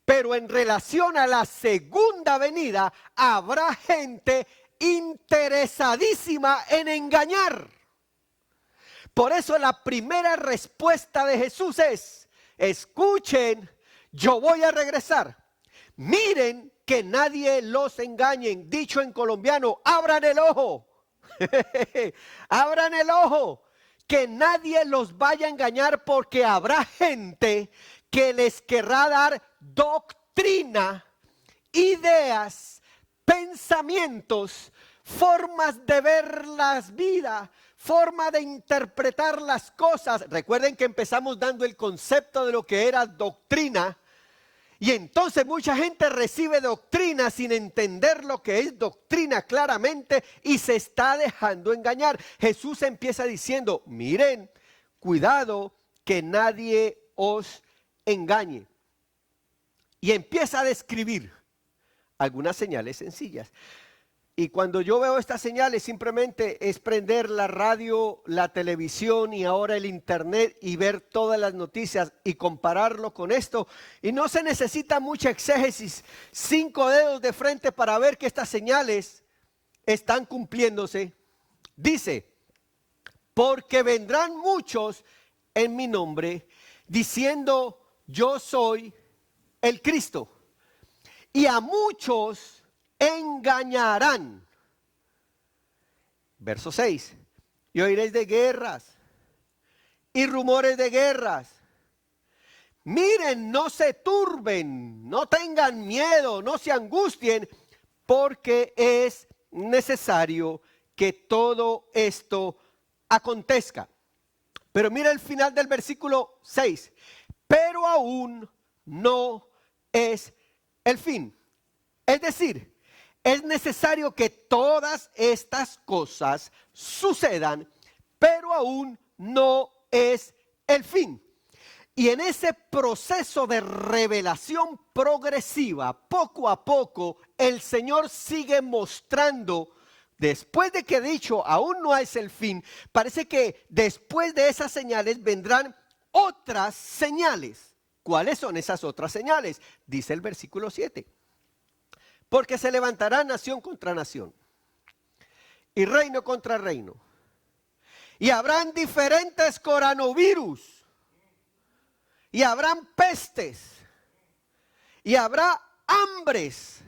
[SPEAKER 4] pero en relación a la segunda venida, habrá gente interesadísima en engañar. Por eso la primera respuesta de Jesús es, escuchen, yo voy a regresar. Miren que nadie los engañe. Dicho en colombiano, abran el ojo. Abran el ojo. Que nadie los vaya a engañar porque habrá gente que les querrá dar doctrina, ideas, pensamientos, formas de ver las vidas, forma de interpretar las cosas. Recuerden que empezamos dando el concepto de lo que era doctrina. Y entonces mucha gente recibe doctrina sin entender lo que es doctrina claramente y se está dejando engañar. Jesús empieza diciendo, miren, cuidado que nadie os engañe. Y empieza a describir algunas señales sencillas. Y cuando yo veo estas señales simplemente es prender la radio, la televisión y ahora el internet y ver todas las noticias y compararlo con esto. Y no se necesita mucha exégesis, 5 dedos de frente para ver que estas señales están cumpliéndose. Dice, porque vendrán muchos en mi nombre diciendo yo soy el Cristo. Y a muchos engañarán. Verso 6. Y oiréis de guerras y rumores de guerras. Miren, no se turben, no tengan miedo, no se angustien, porque es necesario que todo esto acontezca. Pero mira el final del versículo 6. Pero aún no es el fin. Es decir, es necesario que todas estas cosas sucedan, pero aún no es el fin. Y en ese proceso de revelación progresiva, poco a poco, el Señor sigue mostrando, después de que ha dicho, aún no es el fin, parece que después de esas señales vendrán otras señales. ¿Cuáles son esas otras señales? Dice el versículo 7. Porque se levantará nación contra nación y reino contra reino. Y habrán diferentes coronavirus. Y habrán pestes. Y habrá hambres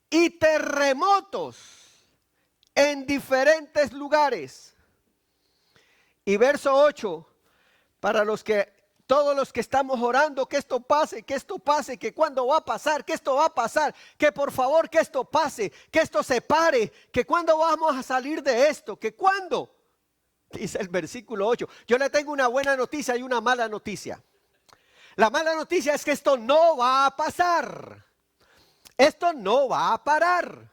[SPEAKER 4] y terremotos en diferentes lugares. Y verso 8, para todos los que estamos orando, que esto pase, que cuándo va a pasar, que esto va a pasar, que por favor que esto pase, que esto se pare, que cuándo vamos a salir de esto, que cuándo. Dice el versículo 8, yo le tengo una buena noticia y una mala noticia. La mala noticia es que esto no va a pasar. Esto no va a parar.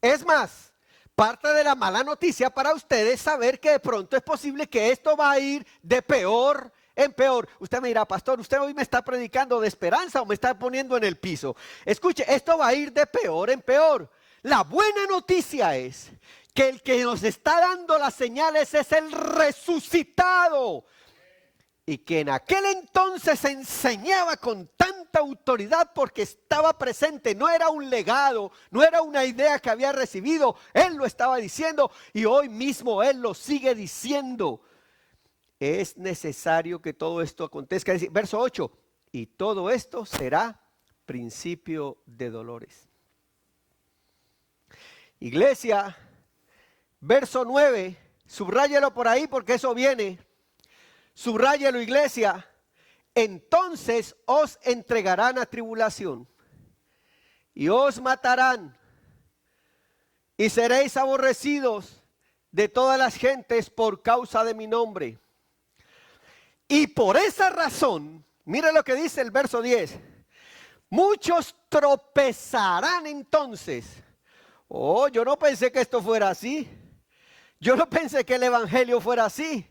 [SPEAKER 4] Es más, parte de la mala noticia para ustedes es saber que de pronto es posible que esto va a ir de peor en peor. Usted me dirá, pastor, ¿usted hoy me está predicando de esperanza o me está poniendo en el piso? Escuche, esto va a ir de peor en peor. La buena noticia es que el que nos está dando las señales es el resucitado. Y que en aquel entonces enseñaba con tanta autoridad porque estaba presente. No era un legado, no era una idea que había recibido. Él lo estaba diciendo y hoy mismo Él lo sigue diciendo. Es necesario que todo esto acontezca. Verso 8. Y todo esto será principio de dolores. Iglesia, verso 9. Subráyelo por ahí porque eso viene. Subráyelo, iglesia. Entonces os entregarán a tribulación y os matarán y seréis aborrecidos de todas las gentes por causa de mi nombre. Y por esa razón, mire lo que dice el verso 10. Muchos tropezarán entonces Oh, yo no pensé que esto fuera así. Yo no pensé que el evangelio fuera así.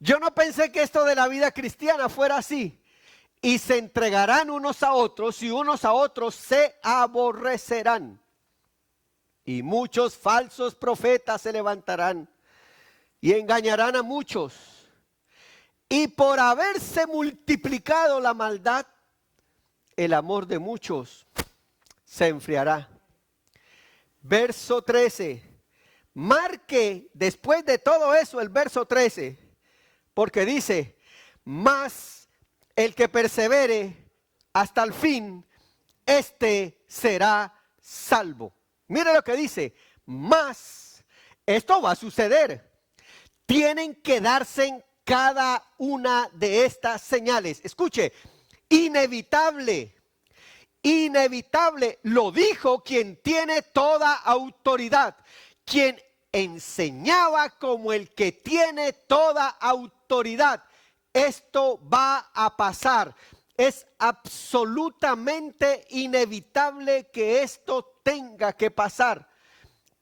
[SPEAKER 4] Yo no pensé que esto de la vida cristiana fuera así. Y se entregarán unos a otros y unos a otros se aborrecerán. Y muchos falsos profetas se levantarán y engañarán a muchos. Y por haberse multiplicado la maldad, el amor de muchos se enfriará. Verso 13. Marque después de todo eso el verso 13. Porque dice, mas el que persevere hasta el fin, este será salvo. Mire lo que dice, mas esto va a suceder. Tienen que darse en cada una de estas señales. Escuche, inevitable, inevitable, lo dijo quien tiene toda autoridad, quien enseñaba como el que tiene toda autoridad. Esto va a pasar. Es absolutamente inevitable que esto tenga que pasar.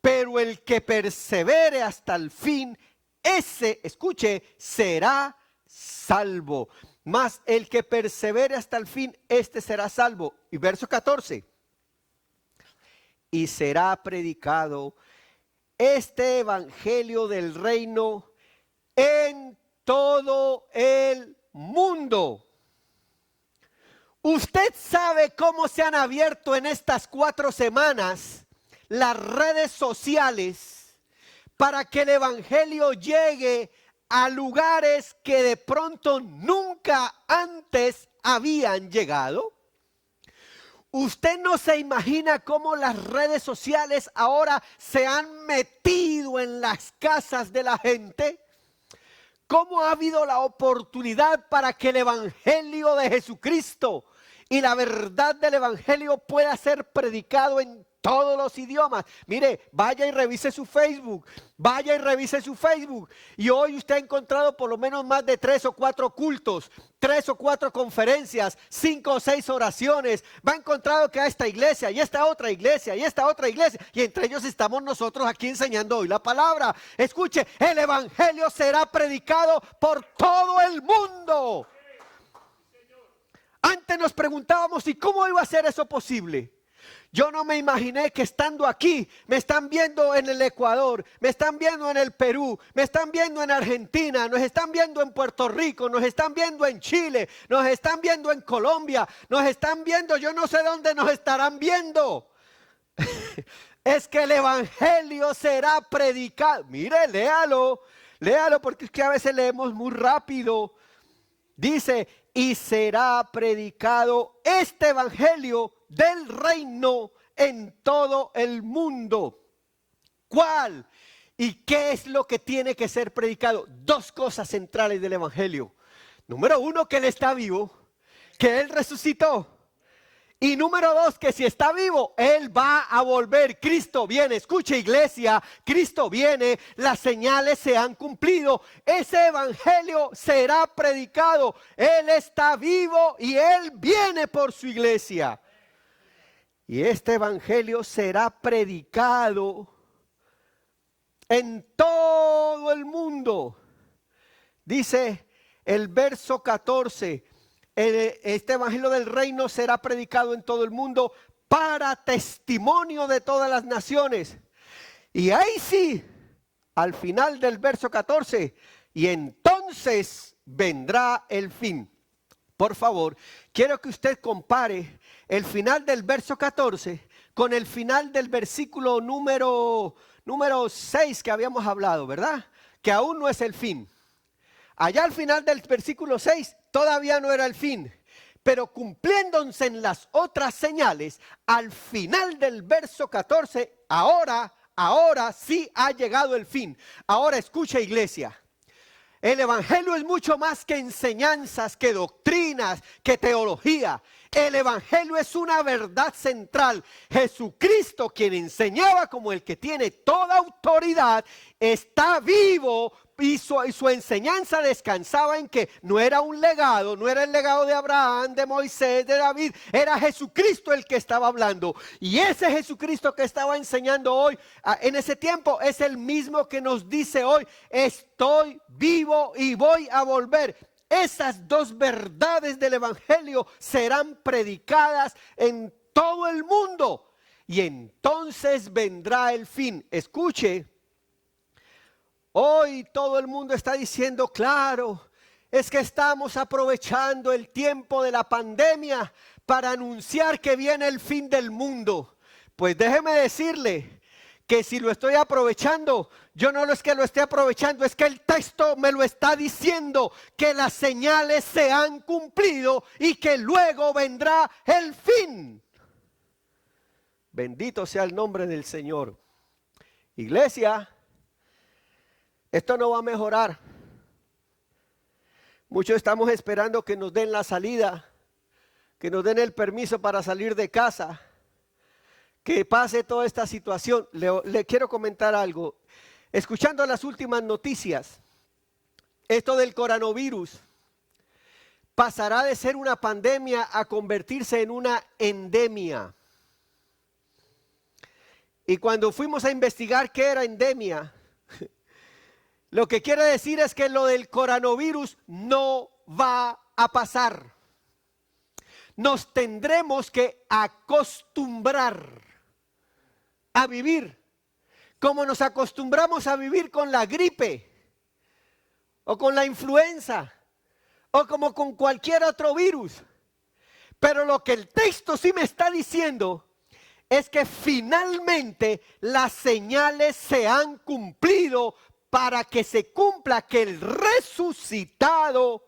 [SPEAKER 4] Pero el que persevere hasta el fin, ese, escuche, será salvo. Mas el que persevere hasta el fin, este será salvo. Y verso 14. Y será predicado este evangelio del reino en todo el mundo. Usted sabe cómo se han abierto en estas 4 semanas las redes sociales para que el evangelio llegue a lugares que de pronto nunca antes habían llegado. Usted no se imagina cómo las redes sociales ahora se han metido en las casas de la gente. Cómo ha habido la oportunidad para que el evangelio de Jesucristo y la verdad del evangelio pueda ser predicado en todos los idiomas. Mire, vaya y revise su Facebook. Vaya y revise su Facebook. Y hoy usted ha encontrado por lo menos más de 3 o 4 cultos, 3 o 4 conferencias, 5 o 6 oraciones. Va a encontrar que a esta iglesia y esta otra iglesia y esta otra iglesia. Y entre ellos estamos nosotros aquí enseñando hoy la palabra. Escuche, el evangelio será predicado por todo el mundo. Antes nos preguntábamos, ¿y cómo iba a ser eso posible? Yo no me imaginé que estando aquí, me están viendo en el Ecuador, me están viendo en el Perú, me están viendo en Argentina, nos están viendo en Puerto Rico, nos están viendo en Chile, nos están viendo en Colombia, nos están viendo, yo no sé dónde nos estarán viendo. Es que el evangelio será predicado. Mire, léalo porque es que a veces leemos muy rápido. Dice, y será predicado este evangelio del reino en todo el mundo. ¿Cuál? ¿Y qué es lo que tiene que ser predicado? 2 cosas centrales del evangelio. Número 1, que Él está vivo, que Él resucitó. Y número 2, que si está vivo, Él va a volver. Cristo viene. Escuche, iglesia, Cristo viene. Las señales se han cumplido. Ese evangelio será predicado. Él está vivo y Él viene por su iglesia. Y este evangelio será predicado en todo el mundo. Dice el verso 14. Este evangelio del reino será predicado en todo el mundo para testimonio de todas las naciones. Y ahí sí, al final del verso 14, y entonces vendrá el fin. Por favor, quiero que usted compare el final del verso 14 con el final del versículo número 6 que habíamos hablado, ¿verdad? Que aún no es el fin. Allá al final del versículo 6 todavía no era el fin, pero cumpliéndose en las otras señales, al final del verso 14, ahora sí ha llegado el fin. Ahora escucha, iglesia, el evangelio es mucho más que enseñanzas, que doctrinas, que teología. El evangelio es una verdad central. Jesucristo, quien enseñaba como el que tiene toda autoridad, está vivo, su enseñanza descansaba en que no era un legado, no era el legado de Abraham, de Moisés, de David, era Jesucristo el que estaba hablando. Y ese Jesucristo que estaba enseñando hoy, en ese tiempo, es el mismo que nos dice hoy: estoy vivo y voy a volver. Esas dos verdades del evangelio serán predicadas en todo el mundo. Y entonces vendrá el fin. Escuche, hoy todo el mundo está diciendo: claro, es que estamos aprovechando el tiempo de la pandemia para anunciar que viene el fin del mundo. Pues déjeme decirle que si lo estoy aprovechando, yo no es que lo esté aprovechando, es que el texto me lo está diciendo, que las señales se han cumplido y que luego vendrá el fin. Bendito sea el nombre del Señor. Iglesia, esto no va a mejorar. Muchos estamos esperando que nos den la salida, que nos den el permiso para salir de casa, que pase toda esta situación. Le quiero comentar algo. Escuchando las últimas noticias, esto del coronavirus pasará de ser una pandemia a convertirse en una endemia. Y cuando fuimos a investigar qué era endemia, lo que quiere decir es que lo del coronavirus no va a pasar. Nos tendremos que acostumbrar a vivir como nos acostumbramos a vivir con la gripe o con la influenza o como con cualquier otro virus. Pero lo que el texto sí me está diciendo es que finalmente las señales se han cumplido para que se cumpla que el resucitado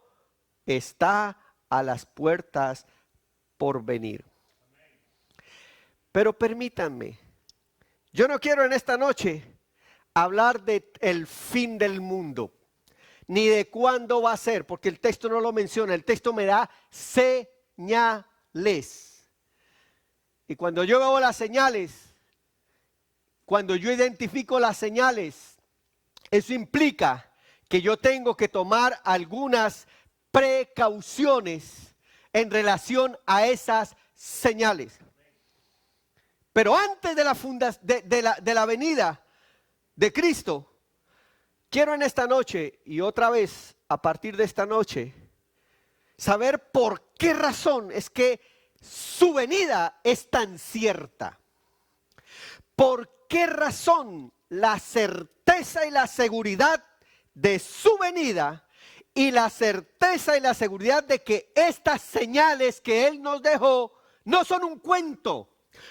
[SPEAKER 4] está a las puertas por venir. Pero permítanme, yo no quiero en esta noche hablar del fin del mundo, ni de cuándo va a ser, porque el texto no lo menciona. El texto me da señales. Y cuando yo veo las señales, cuando yo identifico las señales, eso implica que yo tengo que tomar algunas precauciones en relación a esas señales. Pero antes de la venida de Cristo, quiero en esta noche y otra vez a partir de esta noche saber por qué razón es que su venida es tan cierta. ¿Por qué razón la certeza y la seguridad de su venida y la certeza y la seguridad de que estas señales que Él nos dejó no son un cuento,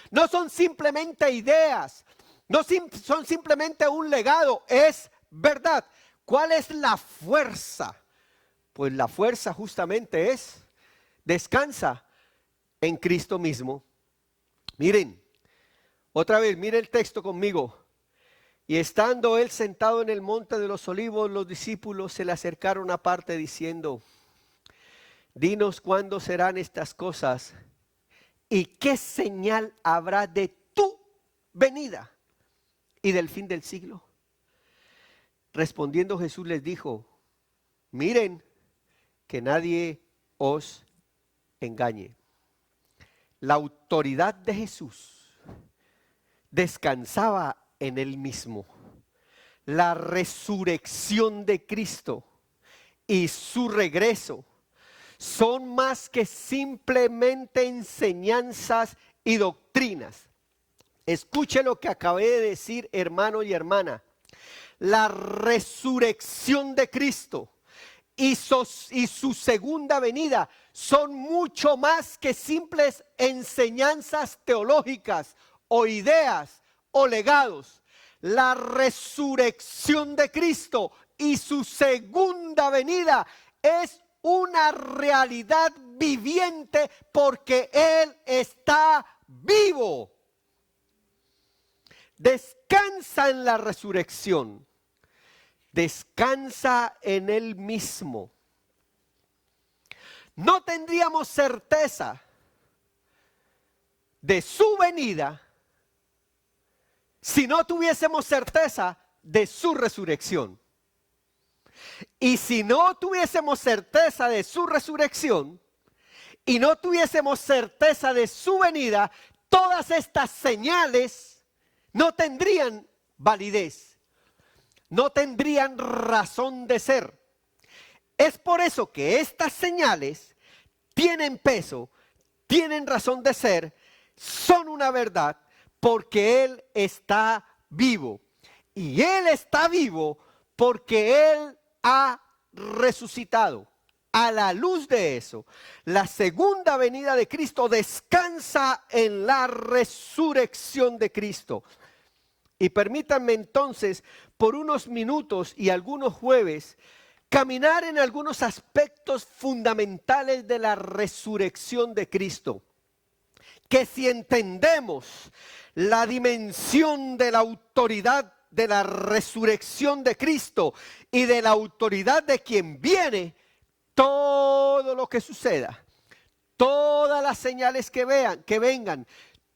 [SPEAKER 4] no son simplemente ideas, no son simplemente un legado, es verdad? ¿Cuál es la fuerza? Pues la fuerza justamente descansa en Cristo mismo. Miren, otra vez, mire el texto conmigo. Y estando él sentado en el monte de los olivos, los discípulos se le acercaron aparte diciendo: dinos cuándo serán estas cosas y qué señal habrá de tu venida y del fin del siglo. Respondiendo Jesús les dijo: miren que nadie os engañe. La autoridad de Jesús descansaba en Él mismo. La resurrección de Cristo y su regreso son más que simplemente enseñanzas y doctrinas. Escuche lo que acabé de decir, hermano y hermana. La resurrección de Cristo y su segunda venida son mucho más que simples enseñanzas teológicas o ideas o legados. La resurrección de Cristo y su segunda venida es una realidad viviente porque Él está vivo. Descansa en la resurrección. Descansa en Él mismo. No tendríamos certeza de su venida si no tuviésemos certeza de su resurrección. Y si no tuviésemos certeza de su resurrección y no tuviésemos certeza de su venida, todas estas señales no tendrían validez, no tendrían razón de ser. Es por eso que estas señales tienen peso, tienen razón de ser, son una verdad, porque Él está vivo. Y Él está vivo porque Él ha resucitado. A la luz de eso, la segunda venida de Cristo descansa en la resurrección de Cristo. Y permítanme entonces, por unos minutos y algunos jueves, caminar en algunos aspectos fundamentales de la resurrección de Cristo. Que si entendemos la dimensión de la autoridad de la resurrección de Cristo y de la autoridad de quien viene, todo lo que suceda, todas las señales que vengan,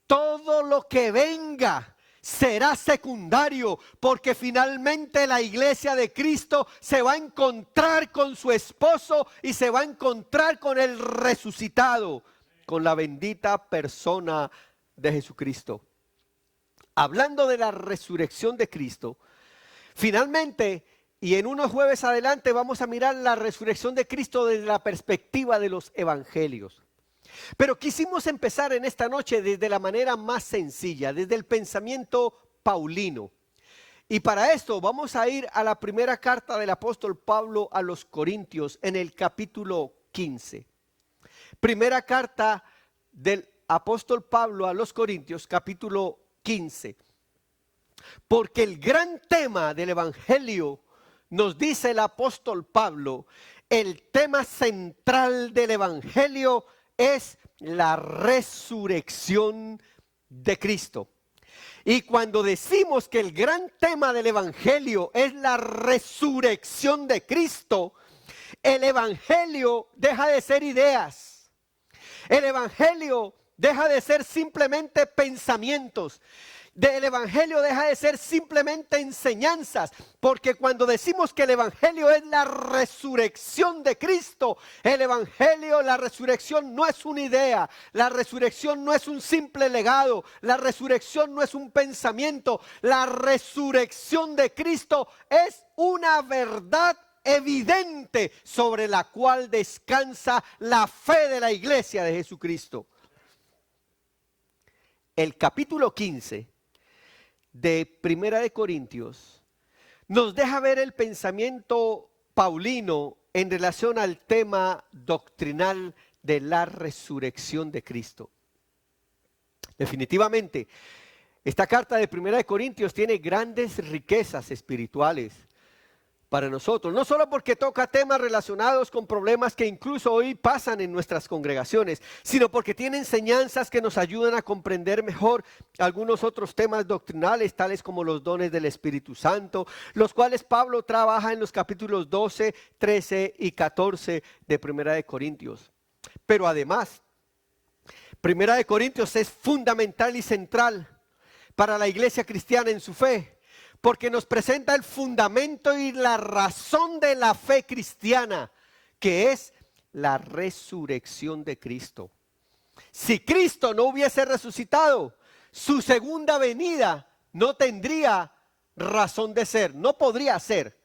[SPEAKER 4] todo lo que venga será secundario, porque finalmente la iglesia de Cristo se va a encontrar con su esposo y se va a encontrar con el resucitado, con la bendita persona de Jesucristo. Hablando de la resurrección de Cristo, finalmente, y en unos jueves adelante vamos a mirar la resurrección de Cristo desde la perspectiva de los evangelios. Pero quisimos empezar en esta noche desde la manera más sencilla, desde el pensamiento paulino. Y para esto vamos a ir a la primera carta del apóstol Pablo a los Corintios en el capítulo 15. Primera carta del apóstol Pablo a los Corintios, capítulo 15. Porque el gran tema del evangelio, nos dice el apóstol Pablo, el tema central del evangelio es la resurrección de Cristo. Y cuando decimos que el gran tema del evangelio es la resurrección de Cristo, el evangelio deja de ser ideas. El evangelio deja de ser simplemente pensamientos. El evangelio deja de ser simplemente enseñanzas, porque cuando decimos que el evangelio es la resurrección de Cristo, el evangelio, la resurrección no es una idea, la resurrección no es un simple legado, la resurrección no es un pensamiento, la resurrección de Cristo es una verdad evidente sobre la cual descansa la fe de la iglesia de Jesucristo. El capítulo 15 de Primera de Corintios nos deja ver el pensamiento paulino en relación al tema doctrinal de la resurrección de Cristo. Definitivamente, esta carta de Primera de Corintios tiene grandes riquezas espirituales para nosotros, no solo porque toca temas relacionados con problemas que incluso hoy pasan en nuestras congregaciones, sino porque tiene enseñanzas que nos ayudan a comprender mejor algunos otros temas doctrinales, tales como los dones del Espíritu Santo, los cuales Pablo trabaja en los capítulos 12, 13 y 14 de Primera de Corintios. Pero además, Primera de Corintios es fundamental y central para la iglesia cristiana en su fe, porque nos presenta el fundamento y la razón de la fe cristiana, que es la resurrección de Cristo. Si Cristo no hubiese resucitado, su segunda venida no tendría razón de ser, no podría ser.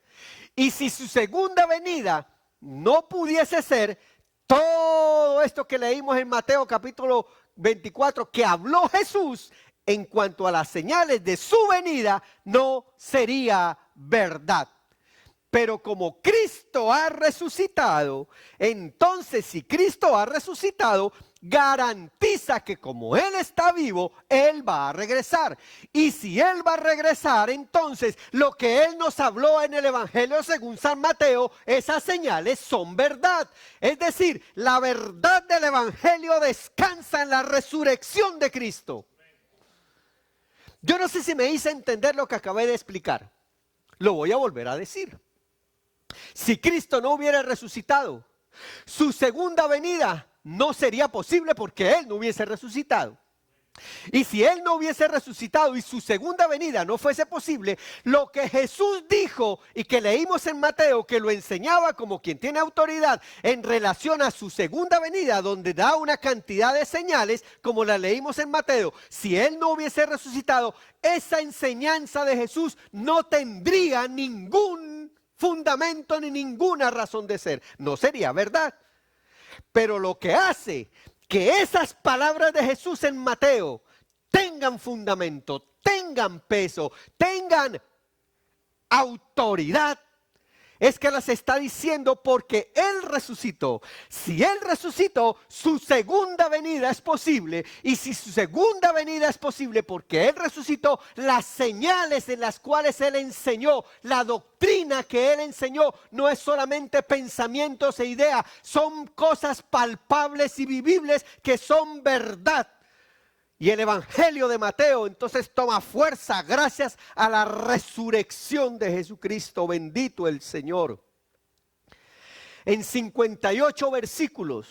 [SPEAKER 4] Y si su segunda venida no pudiese ser, todo esto que leímos en Mateo capítulo 24, que habló Jesús en cuanto a las señales de su venida, no sería verdad. Pero como Cristo ha resucitado, entonces si Cristo ha resucitado, garantiza que como Él está vivo, Él va a regresar. Y si Él va a regresar, entonces lo que Él nos habló en el Evangelio según San Mateo, esas señales son verdad. Es decir, la verdad del Evangelio descansa en la resurrección de Cristo. Yo no sé si me hice entender lo que acabé de explicar. Lo voy a volver a decir. Si Cristo no hubiera resucitado, su segunda venida no sería posible porque Él no hubiese resucitado. Y si Él no hubiese resucitado y su segunda venida no fuese posible, lo que Jesús dijo y que leímos en Mateo, que lo enseñaba como quien tiene autoridad en relación a su segunda venida, donde da una cantidad de señales, como la leímos en Mateo, si Él no hubiese resucitado, esa enseñanza de Jesús no tendría ningún fundamento ni ninguna razón de ser. No sería verdad. Pero lo que hace que esas palabras de Jesús en Mateo tengan fundamento, tengan peso, tengan autoridad, es que las está diciendo porque Él resucitó. Si Él resucitó, su segunda venida es posible. Y si su segunda venida es posible porque Él resucitó, las señales en las cuales Él enseñó, la doctrina que Él enseñó, no es solamente pensamientos e ideas, son cosas palpables y vivibles que son verdad. Y el Evangelio de Mateo entonces toma fuerza gracias a la resurrección de Jesucristo. Bendito el Señor. En 58 versículos,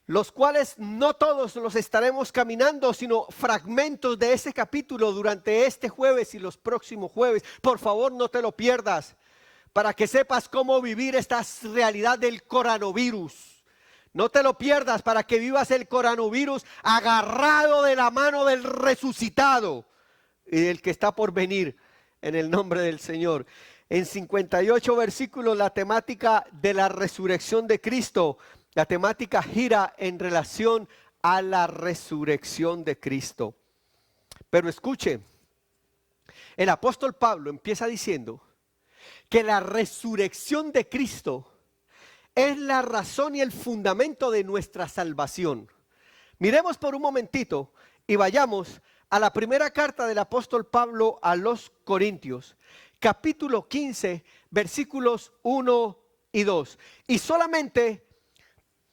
[SPEAKER 4] los cuales no todos los estaremos caminando, sino fragmentos de ese capítulo durante este jueves y los próximos jueves. Por favor, no te lo pierdas, para que sepas cómo vivir esta realidad del coronavirus. No te lo pierdas para que vivas el coronavirus agarrado de la mano del resucitado y del que está por venir en el nombre del Señor. En 58 versículos la temática de la resurrección de Cristo, la temática gira en relación a la resurrección de Cristo. Pero escuche, el apóstol Pablo empieza diciendo que la resurrección de Cristo es la razón y el fundamento de nuestra salvación. Miremos por un momentito y vayamos a la primera carta del apóstol Pablo a los Corintios, capítulo 15, versículos 1 y 2. Y solamente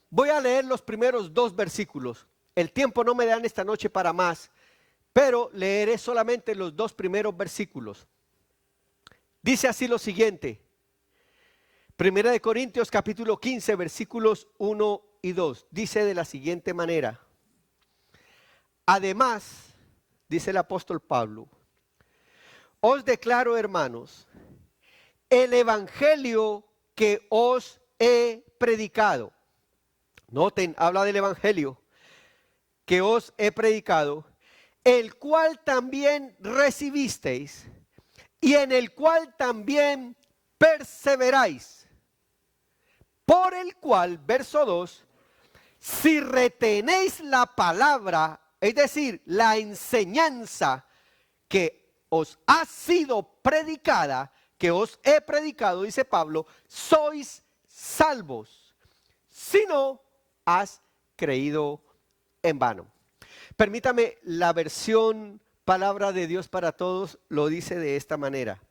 [SPEAKER 4] voy a leer los primeros 2 versículos. El tiempo no me da esta noche para más, pero leeré solamente los 2 primeros versículos. Dice así lo siguiente. Primera de Corintios capítulo 15 versículos 1 y 2. Dice de la siguiente manera. Además, dice el apóstol Pablo, os declaro, hermanos, el evangelio que os he predicado. Noten, habla del evangelio que os he predicado, el cual también recibisteis y en el cual también perseveráis. Por el cual, verso 2, si retenéis la palabra, es decir, la enseñanza que os ha sido predicada, que os he predicado, dice Pablo, sois salvos, si no has creído en vano. Permítame, la versión Palabra de Dios para Todos lo dice de esta manera.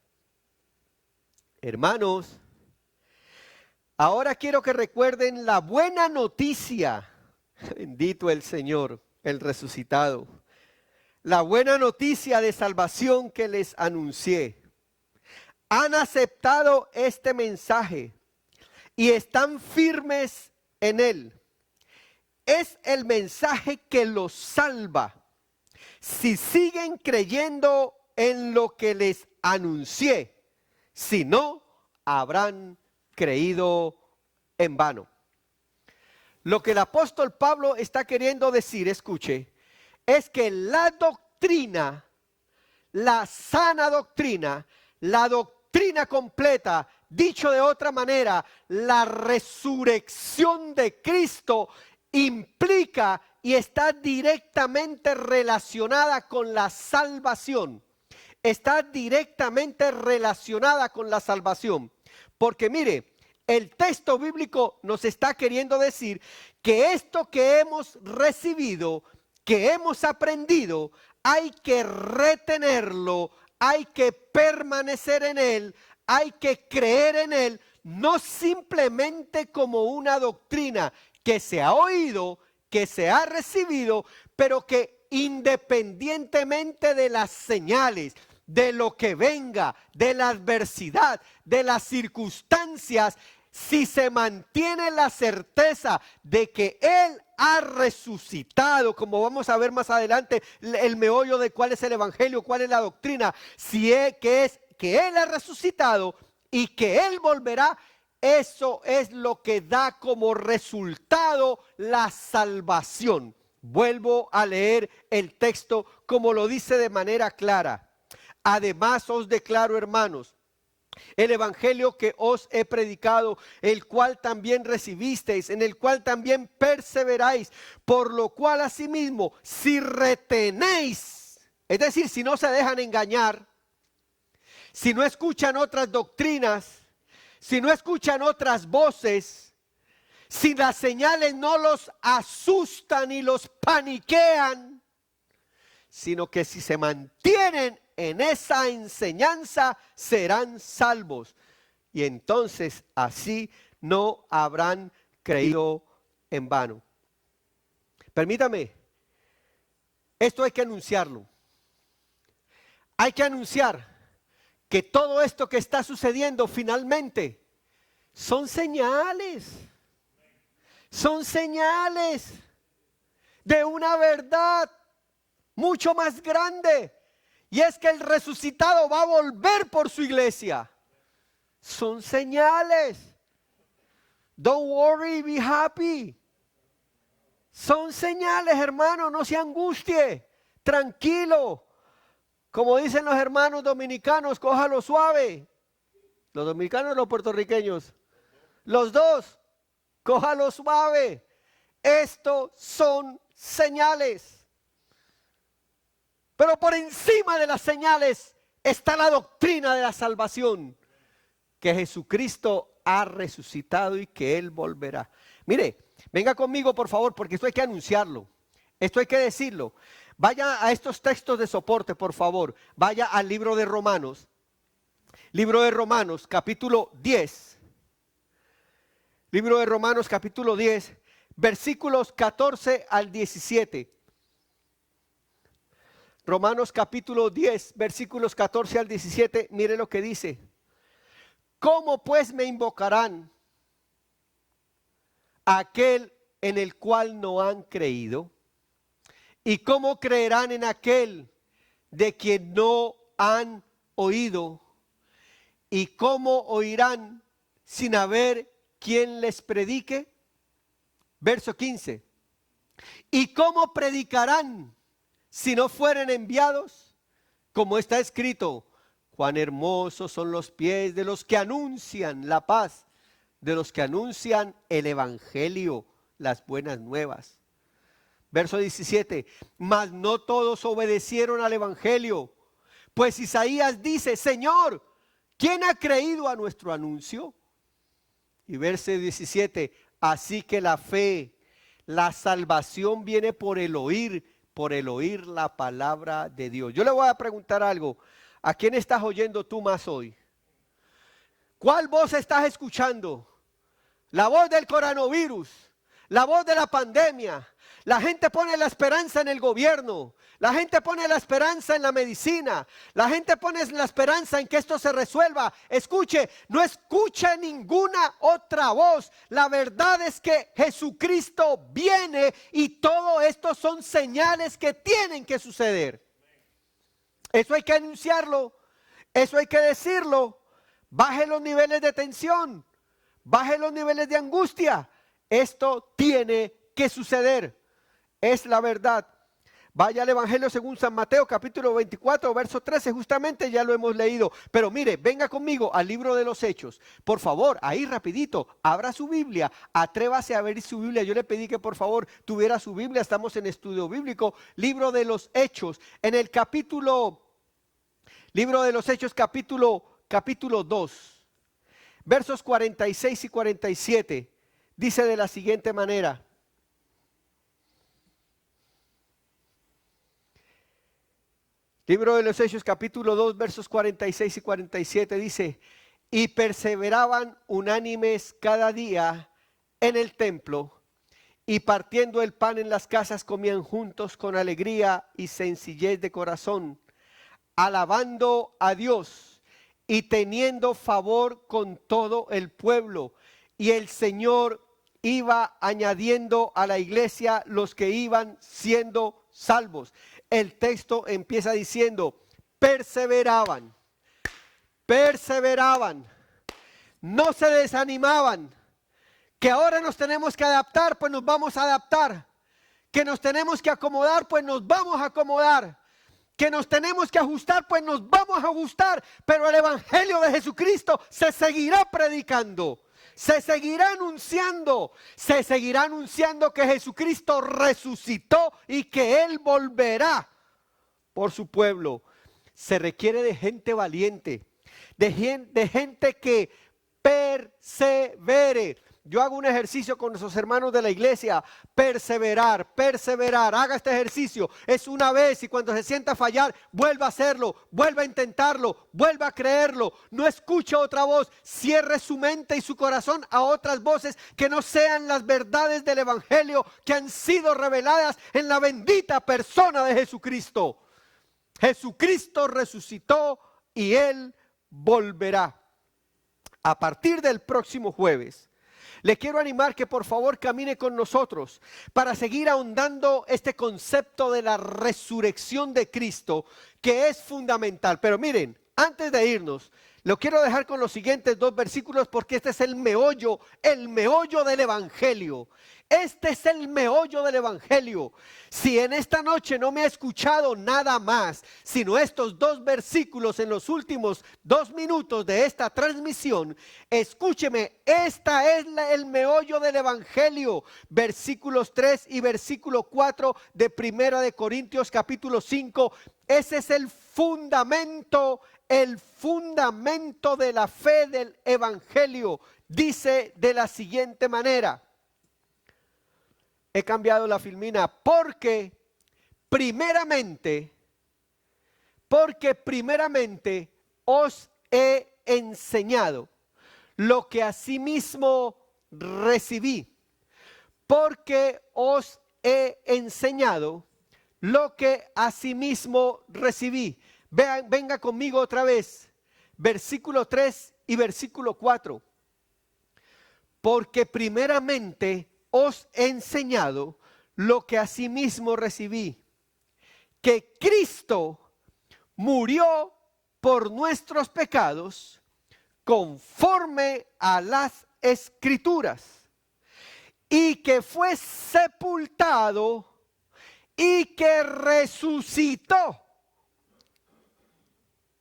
[SPEAKER 4] Hermanos, ahora quiero que recuerden la buena noticia, bendito el Señor, el resucitado, la buena noticia de salvación que les anuncié. Han aceptado este mensaje y están firmes en él. Es el mensaje que los salva. Si siguen creyendo en lo que les anuncié, si no, habrán creído en vano. Lo que el apóstol Pablo está queriendo decir, escuche, es que la doctrina, la sana doctrina, la doctrina completa, dicho de otra manera, la resurrección de Cristo implica y está directamente relacionada con la salvación. Está directamente relacionada con la salvación. Porque mire, el texto bíblico nos está queriendo decir que esto que hemos recibido, que hemos aprendido, hay que retenerlo, hay que permanecer en él, hay que creer en él, no simplemente como una doctrina que se ha oído, que se ha recibido, pero que independientemente de las señales, de lo que venga, de la adversidad, de las circunstancias, si se mantiene la certeza de que Él ha resucitado, como vamos a ver más adelante, el meollo de cuál es el evangelio, cuál es la doctrina, que Él ha resucitado y que Él volverá, eso es lo que da como resultado la salvación. Vuelvo a leer el texto como lo dice de manera clara. Además os declaro, hermanos, el evangelio que os he predicado, el cual también recibisteis, en el cual también perseveráis, por lo cual asimismo, si retenéis, es decir, si no se dejan engañar, si no escuchan otras doctrinas, si no escuchan otras voces, si las señales no los asustan y los paniquean, sino que si se mantienen en esa enseñanza serán salvos. Y entonces así no habrán creído en vano. Permítame, esto hay que anunciarlo. Hay que anunciar que todo esto que está sucediendo finalmente son señales. Son señales de una verdad mucho más grande. Y es que el resucitado va a volver por su iglesia. Son señales. Don't worry, be happy. Son señales, hermano, no se angustie. Tranquilo. Como dicen los hermanos dominicanos, cójalo suave. Los dominicanos o los puertorriqueños. Los dos, cójalo suave. Estos son señales. Pero por encima de las señales está la doctrina de la salvación, que Jesucristo ha resucitado y que Él volverá. Mire, venga conmigo por favor, porque esto hay que anunciarlo, esto hay que decirlo. Vaya a estos textos de soporte, por favor. Vaya al libro de Romanos. Libro de Romanos, capítulo 10. Libro de Romanos, capítulo 10, versículos 14 al 17. Romanos capítulo 10, versículos 14 al 17, mire lo que dice. ¿Cómo pues me invocarán a aquel en el cual no han creído? ¿Y cómo creerán en aquel de quien no han oído? ¿Y cómo oirán sin haber quien les predique? Verso 15. ¿Y cómo predicarán si no fueren enviados? Como está escrito, cuán hermosos son los pies de los que anuncian la paz, de los que anuncian el evangelio, las buenas nuevas. Verso 17, mas no todos obedecieron al evangelio, pues Isaías dice, Señor, ¿quién ha creído a nuestro anuncio? Y verso 17, así que la fe, la salvación viene por el oír la palabra de Dios. Yo le voy a preguntar algo. ¿A quién estás oyendo tú más hoy? ¿Cuál voz estás escuchando? ¿La voz del coronavirus? ¿La voz de la pandemia? La gente pone la esperanza en el gobierno. La gente pone la esperanza en la medicina. La gente pone la esperanza en que esto se resuelva. Escuche, no escuche ninguna otra voz. La verdad es que Jesucristo viene y todo esto son señales que tienen que suceder. Eso hay que anunciarlo. Eso hay que decirlo. Baje los niveles de tensión. Baje los niveles de angustia. Esto tiene que suceder. Es la verdad. Vaya al Evangelio según San Mateo, capítulo 24, verso 13, justamente ya lo hemos leído. Pero mire, venga conmigo al libro de los Hechos. Por favor, ahí rapidito, abra su Biblia, atrévase a ver su Biblia. Yo le pedí que por favor tuviera su Biblia, estamos en estudio bíblico. Libro de los Hechos, en el libro de los Hechos, capítulo 2, versos 46 y 47, dice de la siguiente manera. Libro de los Hechos, capítulo 2, versos 46 y 47 dice, y perseveraban unánimes cada día en el templo, y partiendo el pan en las casas comían juntos con alegría y sencillez de corazón, alabando a Dios y teniendo favor con todo el pueblo. Y el Señor iba añadiendo a la iglesia los que iban siendo salvos. El texto empieza diciendo, perseveraban, no se desanimaban, que ahora nos tenemos que adaptar, pues nos vamos a adaptar, que nos tenemos que acomodar, pues nos vamos a acomodar, que nos tenemos que ajustar, pues nos vamos a ajustar, pero el evangelio de Jesucristo se seguirá predicando. Se seguirá anunciando que Jesucristo resucitó y que Él volverá por su pueblo. Se requiere de gente valiente, de gente que persevere. Yo hago un ejercicio con nuestros hermanos de la iglesia, perseverar, haga este ejercicio, es una vez y cuando se sienta fallar, vuelva a hacerlo, vuelva a intentarlo, vuelva a creerlo, no escuche otra voz, cierre su mente y su corazón a otras voces que no sean las verdades del evangelio que han sido reveladas en la bendita persona de Jesucristo. Jesucristo resucitó y Él volverá. A partir del próximo jueves, le quiero animar que por favor camine con nosotros para seguir ahondando este concepto de la resurrección de Cristo, que es fundamental. Pero miren, antes de irnos, lo quiero dejar con los siguientes 2 versículos porque este es el meollo del evangelio. Este es el meollo del evangelio. Si en esta noche no me ha escuchado nada más, sino estos 2 versículos en los últimos 2 minutos de esta transmisión, escúcheme, esta es el meollo del evangelio. Versículos 3 y versículo 4 de Primera de Corintios capítulo 5. Ese es el fundamento de la fe del evangelio. Dice de la siguiente manera. He cambiado la filmina porque primeramente os he enseñado lo que asimismo recibí. Porque os he enseñado lo que asimismo recibí. Venga conmigo otra vez. Versículo 3 y versículo 4. Porque primeramente os he enseñado lo que asimismo recibí, que Cristo murió por nuestros pecados conforme a las Escrituras, y que fue sepultado y que resucitó.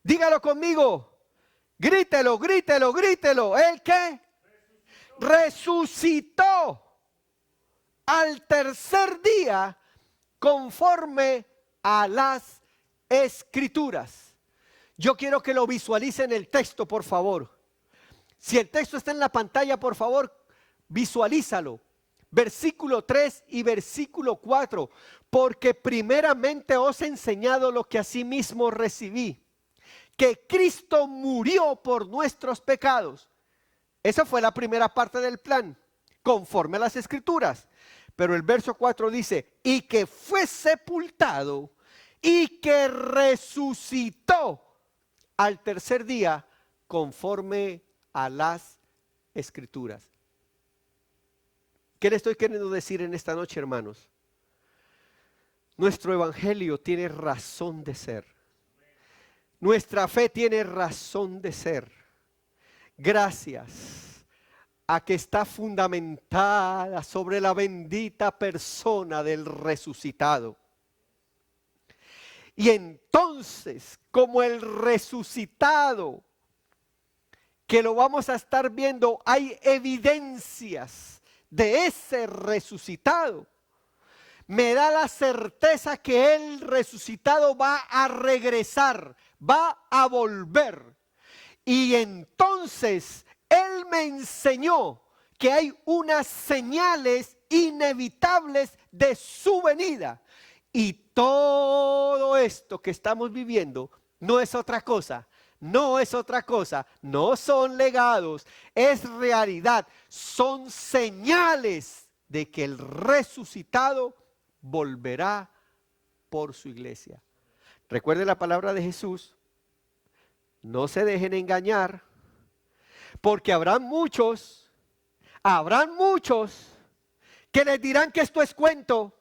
[SPEAKER 4] Dígalo conmigo, grítelo. ¿El qué? Resucitó al tercer día conforme a las Escrituras. Yo quiero que lo visualicen el texto, por favor. Si el texto está en la pantalla, por favor, visualízalo. Versículo 3 y versículo 4. Porque primeramente os he enseñado lo que asimismo recibí, que Cristo murió por nuestros pecados. Esa fue la primera parte del plan, conforme a las Escrituras. Pero el verso 4 dice, y que fue sepultado y que resucitó al tercer día conforme a las Escrituras. ¿Qué le estoy queriendo decir en esta noche, hermanos? Nuestro evangelio tiene razón de ser. Nuestra fe tiene razón de ser. Gracias a que está fundamentada sobre la bendita persona del resucitado. Y entonces, como el resucitado, que lo vamos a estar viendo, hay evidencias de ese resucitado. Me da la certeza que el resucitado va a regresar, va a volver. Y entonces Él me enseñó que hay unas señales inevitables de su venida. Y todo esto que estamos viviendo no es otra cosa, no son legados, es realidad, son señales de que el resucitado volverá por su iglesia. Recuerde la palabra de Jesús, no se dejen engañar, porque habrán muchos que les dirán que esto es cuento,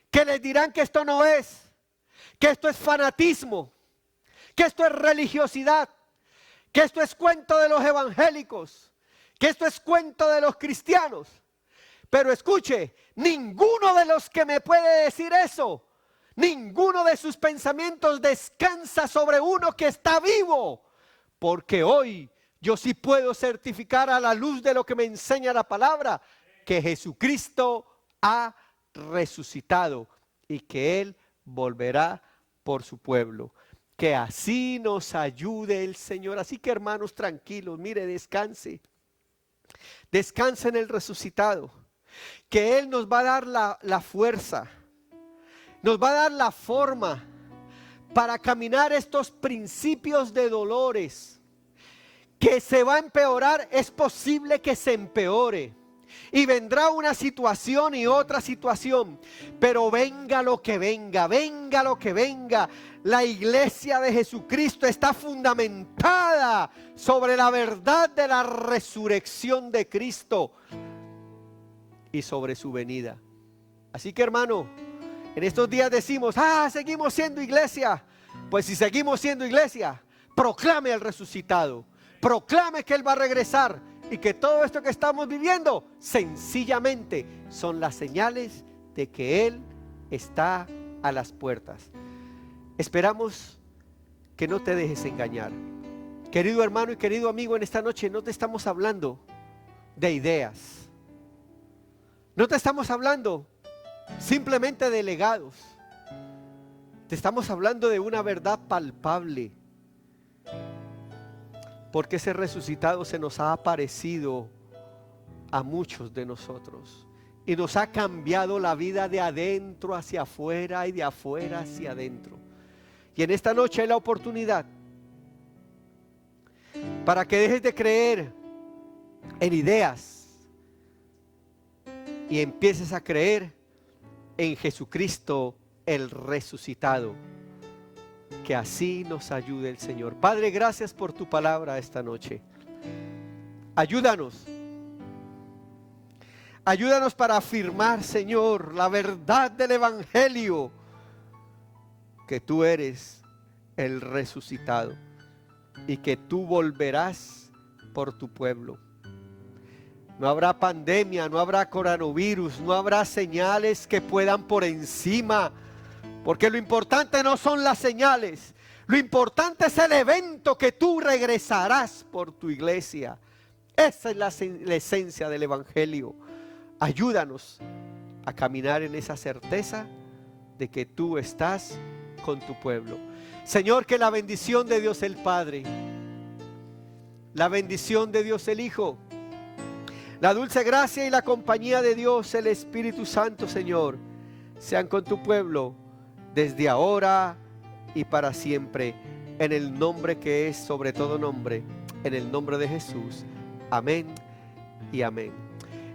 [SPEAKER 4] que les dirán que esto no es, que esto es fanatismo, que esto es religiosidad, que esto es cuento de los evangélicos, que esto es cuento de los cristianos. Pero escuche, ninguno de los que me puede decir eso, ninguno de sus pensamientos descansa sobre uno que está vivo, porque hoy yo sí puedo certificar a la luz de lo que me enseña la palabra, que Jesucristo ha resucitado y que Él volverá por su pueblo. Que así nos ayude el Señor. Así que, hermanos, tranquilos, mire, descanse. Descanse en el resucitado. Que Él nos va a dar la fuerza, nos va a dar la forma para caminar estos principios de dolores. Que se va a empeorar, es posible que se empeore. Y vendrá una situación y otra situación. Pero venga lo que venga, venga lo que venga. La iglesia de Jesucristo está fundamentada sobre la verdad de la resurrección de Cristo y sobre su venida. Así que, hermano, en estos días decimos, seguimos siendo iglesia. Pues si seguimos siendo iglesia, proclame al resucitado, proclame que Él va a regresar y que todo esto que estamos viviendo sencillamente son las señales de que Él está a las puertas. Esperamos que no te dejes engañar. Querido hermano y querido amigo, en esta noche no te estamos hablando de ideas. No te estamos hablando simplemente de legados. Te estamos hablando de una verdad palpable. Porque ese resucitado se nos ha aparecido a muchos de nosotros. Y nos ha cambiado la vida de adentro hacia afuera y de afuera hacia adentro. Y en esta noche hay la oportunidad para que dejes de creer en ideas y empieces a creer en Jesucristo el resucitado. Que así nos ayude el Señor. Padre, gracias por tu palabra esta noche. Ayúdanos. Ayúdanos para afirmar, Señor, la verdad del Evangelio, que tú eres el resucitado y que tú volverás por tu pueblo. No habrá pandemia, no habrá coronavirus, no habrá señales que puedan por encima, porque lo importante no son las señales, lo importante es el evento que tú regresarás por tu iglesia. Esa es la esencia del Evangelio. Ayúdanos a caminar en esa certeza de que tú estás con tu pueblo. Señor, que la bendición de Dios el Padre, la bendición de Dios el Hijo, la dulce gracia y la compañía de Dios el Espíritu Santo, Señor, sean con tu pueblo desde ahora y para siempre, en el nombre que es sobre todo nombre, en el nombre de Jesús. Amén y amén.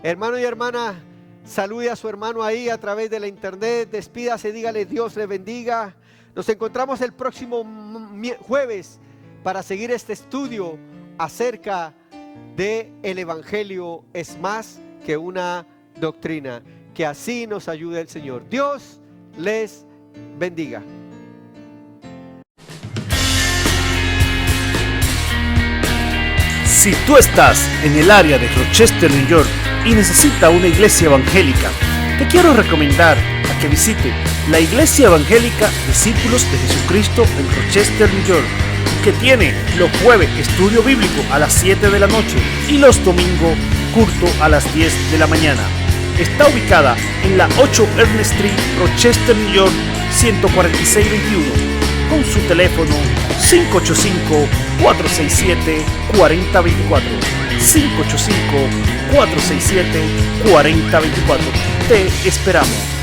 [SPEAKER 4] Hermano y hermana, salude a su hermano ahí a través de la internet, despídase, dígale Dios le bendiga. Nos encontramos el próximo jueves para seguir este estudio acerca de el Evangelio es más que una doctrina. Que así nos ayude el Señor. Dios les bendiga.
[SPEAKER 3] Si tú estás en el área de Rochester, New York y necesitas una iglesia evangélica, te quiero recomendar a que visite la Iglesia Evangélica Discípulos de Jesucristo en Rochester, New York, que tiene los jueves estudio bíblico a las 7 de la noche y los domingos culto a las 10 de la mañana. Está ubicada en la 8 Ernest Street, Rochester, New York, 14621, con su teléfono 585-467-4024. 585-467-4024. Te esperamos.